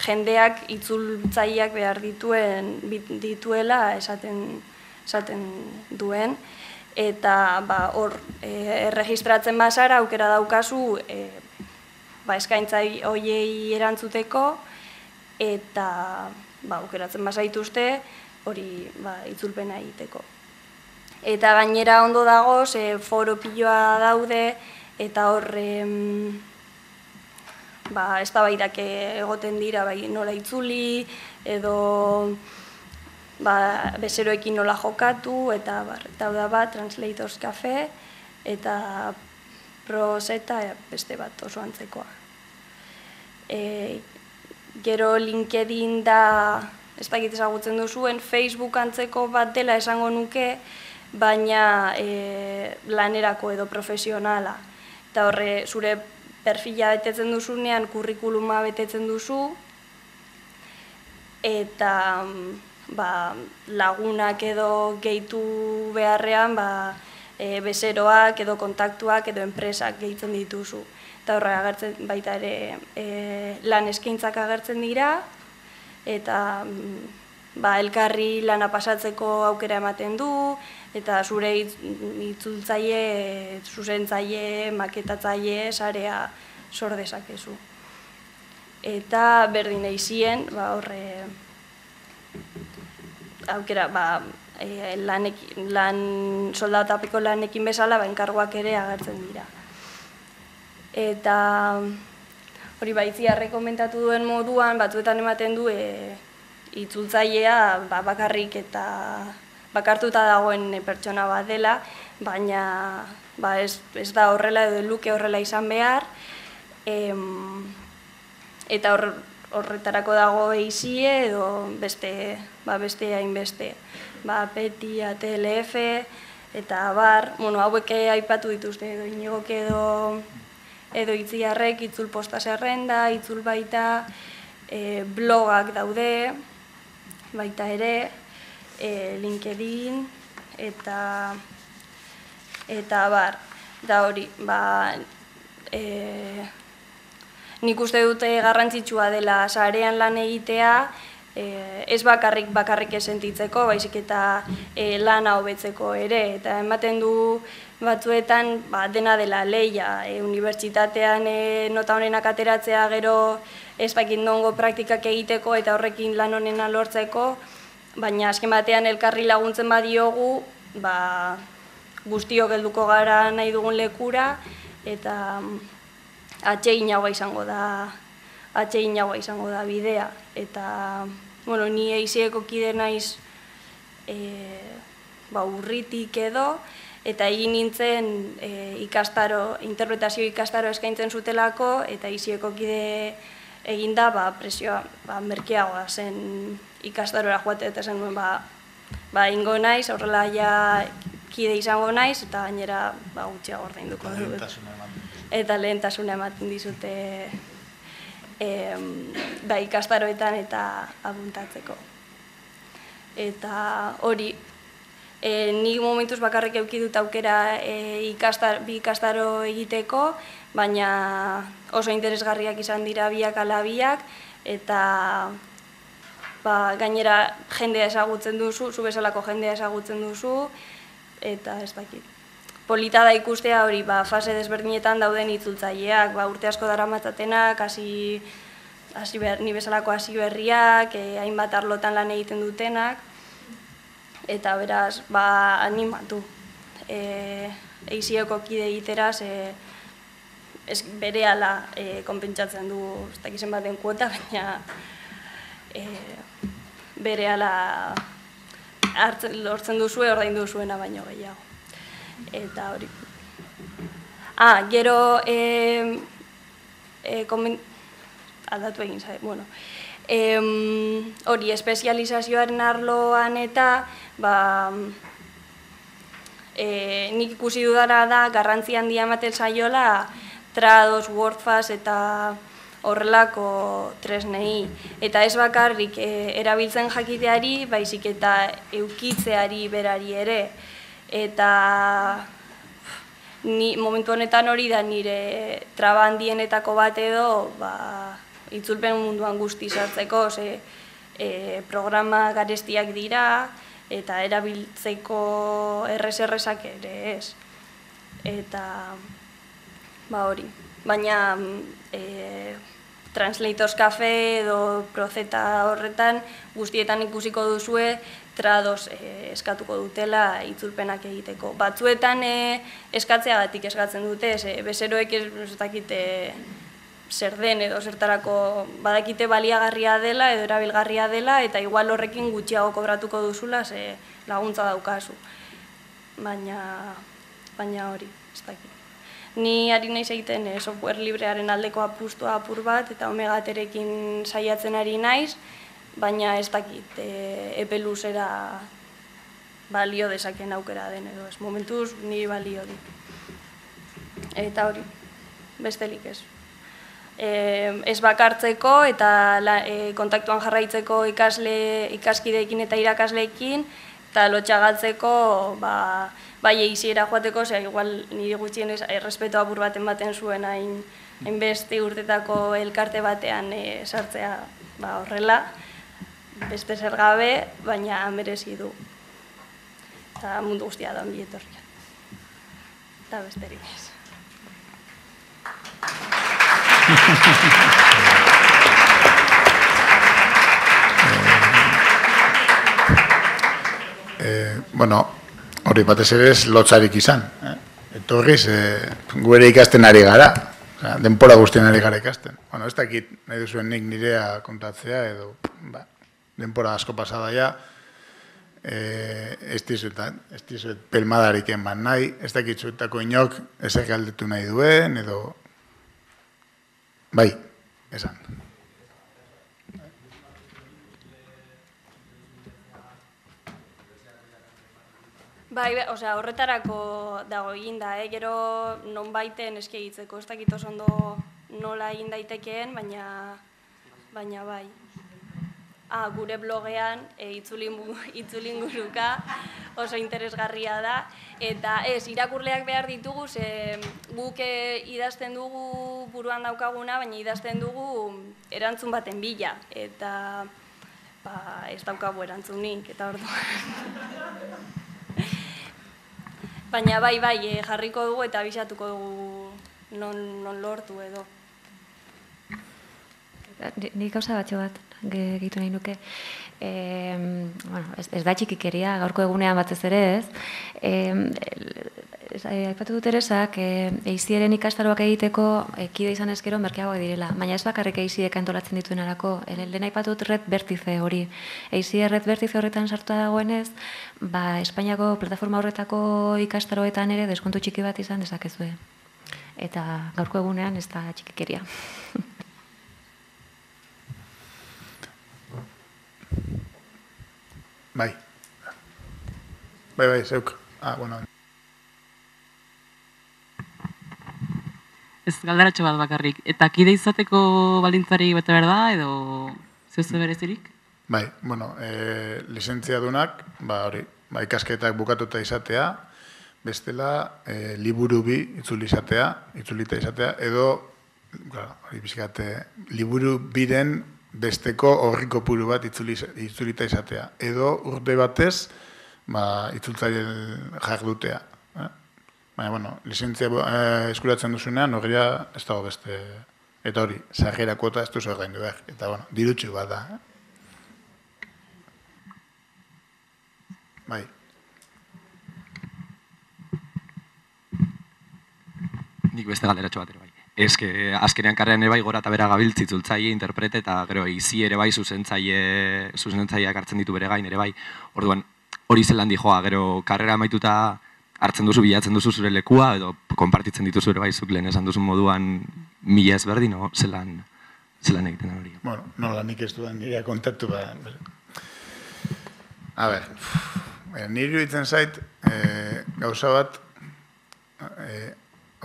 jendeak itzultzaileak behar dituela esaten duen, eta hor erregistratzen bazara aukera daukazu eskaintza horiei erantzuteko, eta aukeratzen bazaituzte hori itzulpena egiteko. Eta gainera ondo dago, foro piloa daude, eta horre eztabaidak egoten dira nola itzuli, edo bezeroekin nola jokatu, eta hau da Translators Cafe, eta Proseta beste bat oso antzekoa. Gero LinkedIn da, ez dakit ezagutzen duzuen, Facebook antzeko bat dela esango nuke, baina lanerako edo profesionala. Eta horre, zure perfila betetzen duzunean, kurrikuluma betetzen duzu, eta lagunak edo gehitu beharrean, bezeroak edo kontaktuak edo enpresak gehitzen dituzu. Eta horre agertzen baita ere lan eskaintzak agertzen dira, eta elkarri lana pasatzeko aukera ematen du, eta zure itzultzaile, zuzentzaile, maketatzaile, sarea sor dezakezu. Eta berdin EISIen, horre aukera, soldatapeko lanekin bezala, enkarguak ere agertzen dira. Eta hori Itziarrek komentatu duen moduan, batzuetan ematen du itzultzailea bakarrik eta bakartuta dagoen pertsona bat dela, baina ez da horrela edo luke horrela izan behar, eta horretarako dago EISIE edo beste hainbeste, PETI, TLF, eta hauek aipatu dituzte edo Inigok edo Itziarrek, itzul posta zerrenda, itzul baita, blogak daude, baita ere, LinkedIn, eta da hori, nik uste dute garrantzitsua dela sarean lan egitea, ez bakarrik sentitzeko, baizik eta lana hobetzeko ere, eta ematen du batzuetan dena dela lehia, unibertsitatean nota honenak ateratzea gero ez nongo praktikak egiteko eta horrekin lan honena lortzeko, baina azken batean elkarri laguntzen badiogu, guztiok helduko gara nahi dugun lekura, eta atseginagoa izango da bidea. Eta, ni EISIeko kide naiz Urritik edo, eta egin nintzen interpretazio ikastaro eskaintzen zutelako, eta EISIeko kide eginda presioa merkeagoa zen ikastarora joate, eta zen nuen ingo naiz, horrela ja kide izango naiz, eta gainera gutxiago ordainduko dut. eta lehentasuna ematen dizute ikastaroetan eta abuntatzeko. Eta hori, nik momentuz bakarrik eduki dut aukera bi ikastaro egiteko, baina oso interesgarriak izan dira biak ala biak, eta gainera jendea ezagutzen duzu, zu bezalako jendea ezagutzen duzu, eta ez dakit. Polita da ikustea hori, fase desberdinetan dauden itzultzaileak, urte asko daramatzatenak, ni bezalako hasi berriak, hainbat arlotan lan egiten dutenak, eta beraz, animatu. Eizieko kide egiteraz, berehala konpentsatzen du, ez dakizen baten kuota, baina berehala lortzen duzue, ordain duzuena baino gehiago. Eta hori. Gero, aldatu egin zait, bueno. Hori, espezializazioaren arloan eta, nik ikusi dudara da, garrantzi handia ematen zaiola, trados, wordfast eta horrelako tresnei. Eta ez bakarrik erabiltzen jakiteari, baizik eta eukitzeari berari ere. Eta momentu honetan hori da nire traba handienetako bat edo itzulpen munduan guzti sartzeko, programa garestiak dira eta erabiltzeko errezak ere ez. Eta hori, baina Translators Cafe edo Prozeta horretan guztietan ikusiko duzue trados eskatuko dutela itzulpenak egiteko. Batzuetan eskatzeagatik eskatzen dute, bezeroek ez dakite zer den edo zertarako badakite baliagarria dela edo erabilgarria dela eta igual horrekin gutxiago kobratuko duzula laguntza daukazu. Baina hori, ez dakit. Ni ari naiz egiten software librearen aldeko apustua apur bat eta Omegaterekin saiatzen ari naiz, baina ez dakit epe luzera balio dezaken aukera den edo ez. Momentuz niri balio dit. Eta hori, bestelik ez. Ez bakartzeko eta kontaktuan jarraitzeko ikaskideekin eta irakasleekin eta lotxagatzeko bai eiziera joateko, igual niri gutxien errespeto apur bat ematen zuen hainbeste urtetako elkarte batean sartzea horrela, beste zer gabe, baina merezi du. Eta mundu guztia da ongi etorria. Eta besterik ez. Bueno, hori batez ere ez lotzarik izan. Etorriz, guere ikasten ari gara. Denpora guztien ari gara ikasten. Bueno, ez dakit nahi duzuen nik nirea kontatzea edo denpora asko pasada ja. Ez dizuet pelmadarik enban nahi. Ez dakit zuetako inok ezer galdetu nahi duen edo... Bai, esan. Bai, horretarako dago eginda, gero non baiten eski egitzeko, ez dakit oso ondo nola egin daitekeen, baina bai. Gure blogean itzulinguruka oso interesgarria da, eta irakurleak behar ditugu, guk idazten dugu buruan daukaguna, baina idazten dugu erantzun baten bila, eta ez daukagu erantzunik, eta orduan. Baina bai, jarriko dugu eta abisatuko dugu non lortu edo. Nik gauza batxo bat gehitu nahi nuke. Ez da txikikeria, gaurko egunean batez ere ez. Aipatu dut Teresak, eizieren ikastaroak egiteko kide izan ezkero merkeagoak direla. Baina ez bakarrik eiziek antolatzen dituen arako. Lehen aipatu dut Red Vertice hori. Eizie Red Vertice horretan sartua dagoenez, Espainiako plataforma horretako ikastaroetan ere deskontu txiki bat izan dezakezue. Eta gaurko egunean ez da txikikeria. Bai, zeuk. Bueno. Ez galderatxo bat bakarrik. Eta kide izateko balintzarik bete behar da, edo zeuze berezirik? Bai, bueno, lizentziadunak, hori, ikasketak bukatuta izatea, bestela liburu bi itzulita izatea, edo, hori bizkate, liburu biren besteko horri kopuru bat itzulita izatea, edo urte batez itzultzaile jardutea. Baina, bueno, lizentzia eskuratzen duzunean, horria ez dago beste, eta hori, sarrera kuota ez duzu ordaindu behar, eta, bueno, dirutxu bat da. Bai. Nik beste galderatxo bat ere bai. Ez que azkenean karrean ere bai gora eta bera gabiltz itzultzaile, interprete, eta gero izi ere bai zuzentzaileak hartzen ditu bere gain ere bai. Orduan, hori zelan dijoa, gero karrera amaituta hartzen duzu, bilatzen duzu zure lekua, edo konpartitzen dituzu ere bai zuk lehen esan duzun moduan mila ezberdin, o zelan egiten da hori? Bueno, nola nik ez duan nire kontaktu ba. A ber, nire iruditzen zait, gauza bat,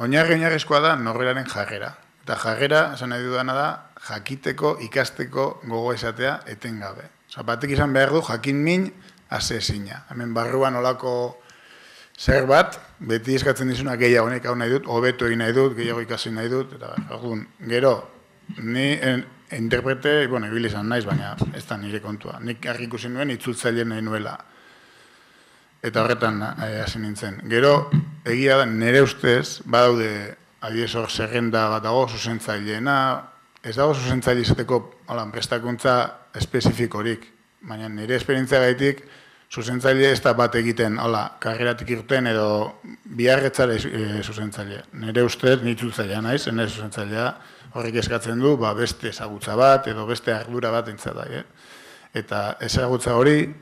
oinarrizkoa da norberaren jarrera. Eta jarrera, esan nahi dudana da, jakiteko, ikasteko gogo esatea etengabe. Osa, batek izan behar du, jakin min, asezina. Hemen barruan olako zer bat, beti eskatzen dizuna gehiago honek hau nahi dut, hobeto egin nahi dut, gehiago ikasi nahi dut, eta gero, ni interprete, bueno, ibili izan naiz, baina ez da nire kontua. Nik argi ikusi nuen itzultzaile nahi nuela. Eta horretan hasi nintzen. Gero, egia da, nire ustez, badaude, adibidez hor zerrenda bat dago, zuzentzaileena, ez dago zuzentzaile izateko prestakuntza espezifikorik, baina nire esperientzia gaitik, zuzentzaile ez da bat egiten, karreratik irten edo biharretzara zuzentzaile. Nire ustez, nitzultzailea naiz, nire zuzentzailea horrek eskatzen du, beste ezagutza bat edo beste ardura bat entzata. Eta ezagutza hori,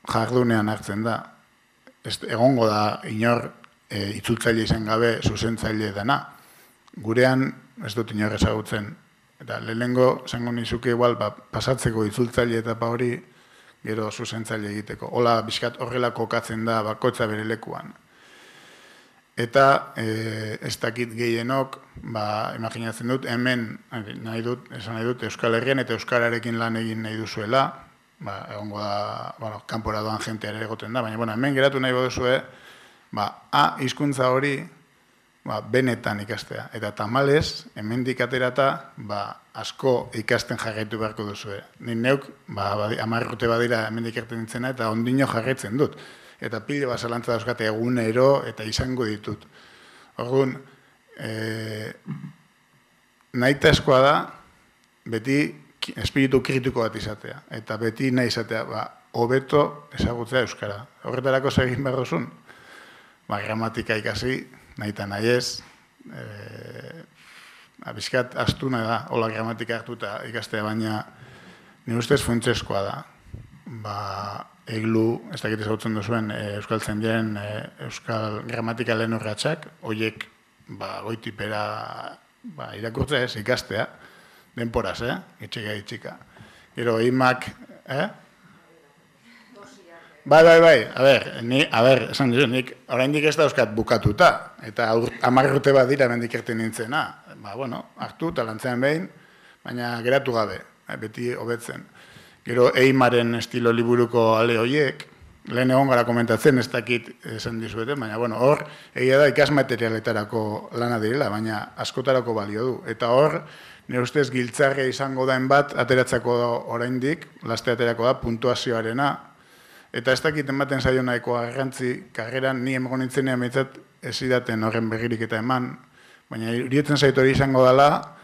jardunean hartzen da. Egongo da inor itzultzaile izan gabe zuzentzaile dena. Gurean ez dut inor ezagutzen. Eta lehenengo zango nizuke igual pasatzeko itzultzaile etapa hori gero zuzentzaile egiteko. Hola bizkat horrela kokatzen da bakoitza bere lekuan. Eta ez dakit gehienok, imaginatzen dut, hemen nahi dut, Euskal Herrian eta Euskararekin lan egin nahi duzuela, egongo da, kanpora doan jentea ere egoten da, baina hemen geratu nahi baduzue, hizkuntza hori benetan ikastea. Eta tamalez, hemendik aterata, asko ikasten jarraitu beharko duzue. Nik neuk, 10 urte badira hemendik erten nintzena, eta ondino jarraitzen dut. Eta pile bat zalantza dauzkate egunero eta izango ditut. Orduan, nahitaezkoa da, beti espiritu kritiko bat izatea. Eta beti nahi izatea, hobeto ezagutzea euskara. Horretarako zer egin behar duzun? Gramatika ikasi, nahi eta nahi ez. Bizkat astuna da, hola gramatika hartuta ikastea, baina nire ustez funtsezkoa da. Eglu, ez dakit ezagutzen duzuen, Euskal Zendiaren Euskal Gramatika lehen urratxak, horiek goitipera irakurtzea ez, ikastea, denporaz, itxika. Gero, imak, Bai, a ber, esan dira, nik oraindik ez da euskat bukatuta, eta 10 urte bat dira mendik erten nintzena. Hartu eta lantzean behin, baina geratu gabe, beti hobetzen. Gero, Eimaren estilo liburuko ale horiek, lehen egon gara komentatzen, ez dakit esan dizueten, baina hor, egia da ikasmaterialetarako lana direla, baina askotarako balio du. Eta hor, nire ustez giltzarria izango daen bat, ateratzako oraindik, laste aterako da, puntuazioarena, eta ez dakit ematen zaio nahiko garrantzi, karreran ni emango nintzenean behintzat ez idaten horren begirik eta eman, baina irietzen zaitu hori izango dela,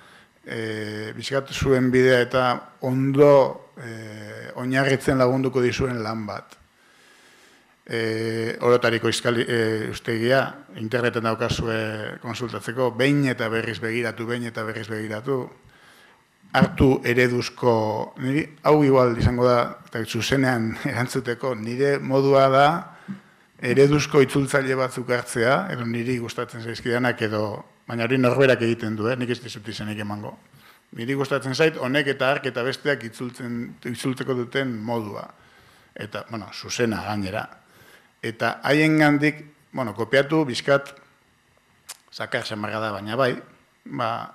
bizkat zuen bidea eta ondo oinarritzen lagunduko dizuen lan bat. Orotariko ustegia, interneten daukazue konsultatzeko, behin eta berriz begiratu, hartu ereduzko, niri hau igual izango da, eta zuzenean erantzuteko, nire modua da ereduzko itzultzaile batzuk hartzea, edo niri gustatzen zaizkidanak edo, baina hori norberak egiten du, nik ez dizut izenik emango. Niri gustatzen zait, honek eta hark eta besteak itzultzeko duten modua. Eta, zuzena gainera. Eta haien gandik, kopiatu, bizkat, zakar samarra da, baina bai,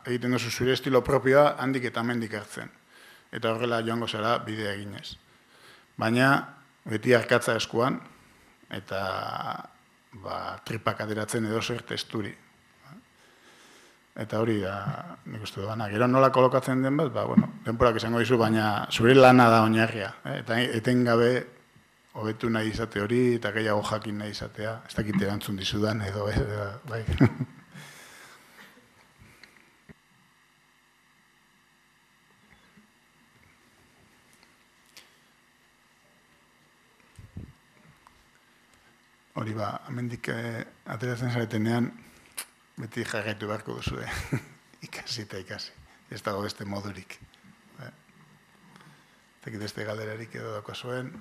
egiten duzu zure estilo propioa handik eta mendik hartzen. Eta horrela joango zara bidea eginez. Baina, beti arkatza eskuan, eta tripak ateratzen edo zer testuri. Eta hori da, nik uste duana. Gero nola kolokatzen den bat, denporak izango dizu, baina zure lana da oinarria. Eta etengabe hobetu nahi izate hori, eta gehiago jakin nahi izatea. Ez dakit erantzun dizudan edo, bai. Hori hemendik ateratzen zaretenean, beti jarraitu beharko duzu, ikasi eta ikasi. Ez dago beste modurik. Eta beste galderarik edo dako zuen.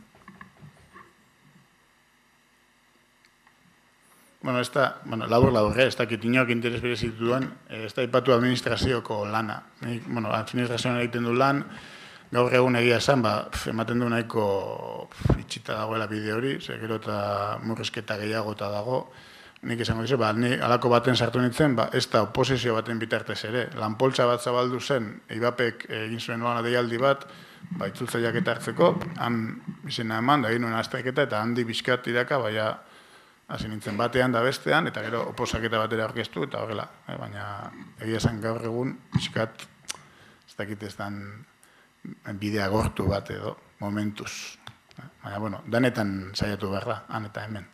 Labur, ez dakit inoak interes berezik duen, ez da ipatu administrazioko lana. Administrazioan egiten du lan, gaur egun egia esan, ematen du nahiko itxita dagoela bide hori, gero eta murrizketa gehiago eta dago, nik esango dizu, ni alako baten sartu nintzen, ez da oposizio baten bitartez ere. Lanpoltsa bat zabaldu zen, EIBAPek egin zuen nola deialdi bat, itzultzaileak eta hartzeko, han izena eman, da egin nuen azterketa, eta handi bizkat iraka, hasi nintzen batean da bestean, eta gero oposaketa batera aurkeztu, eta horrela. Baina egia esan gaur egun, bizkat, ez dakit ez dan bidea gortu bat edo, momentuz. Baina, danetan saiatu behar da, han eta hemen.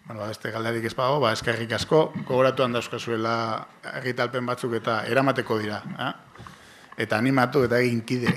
Beste galderik ez bago, eskerrik asko, gogoratuan dauzkazuela argitalpen batzuk eta eramateko dira. Eta animatu eta egin kide.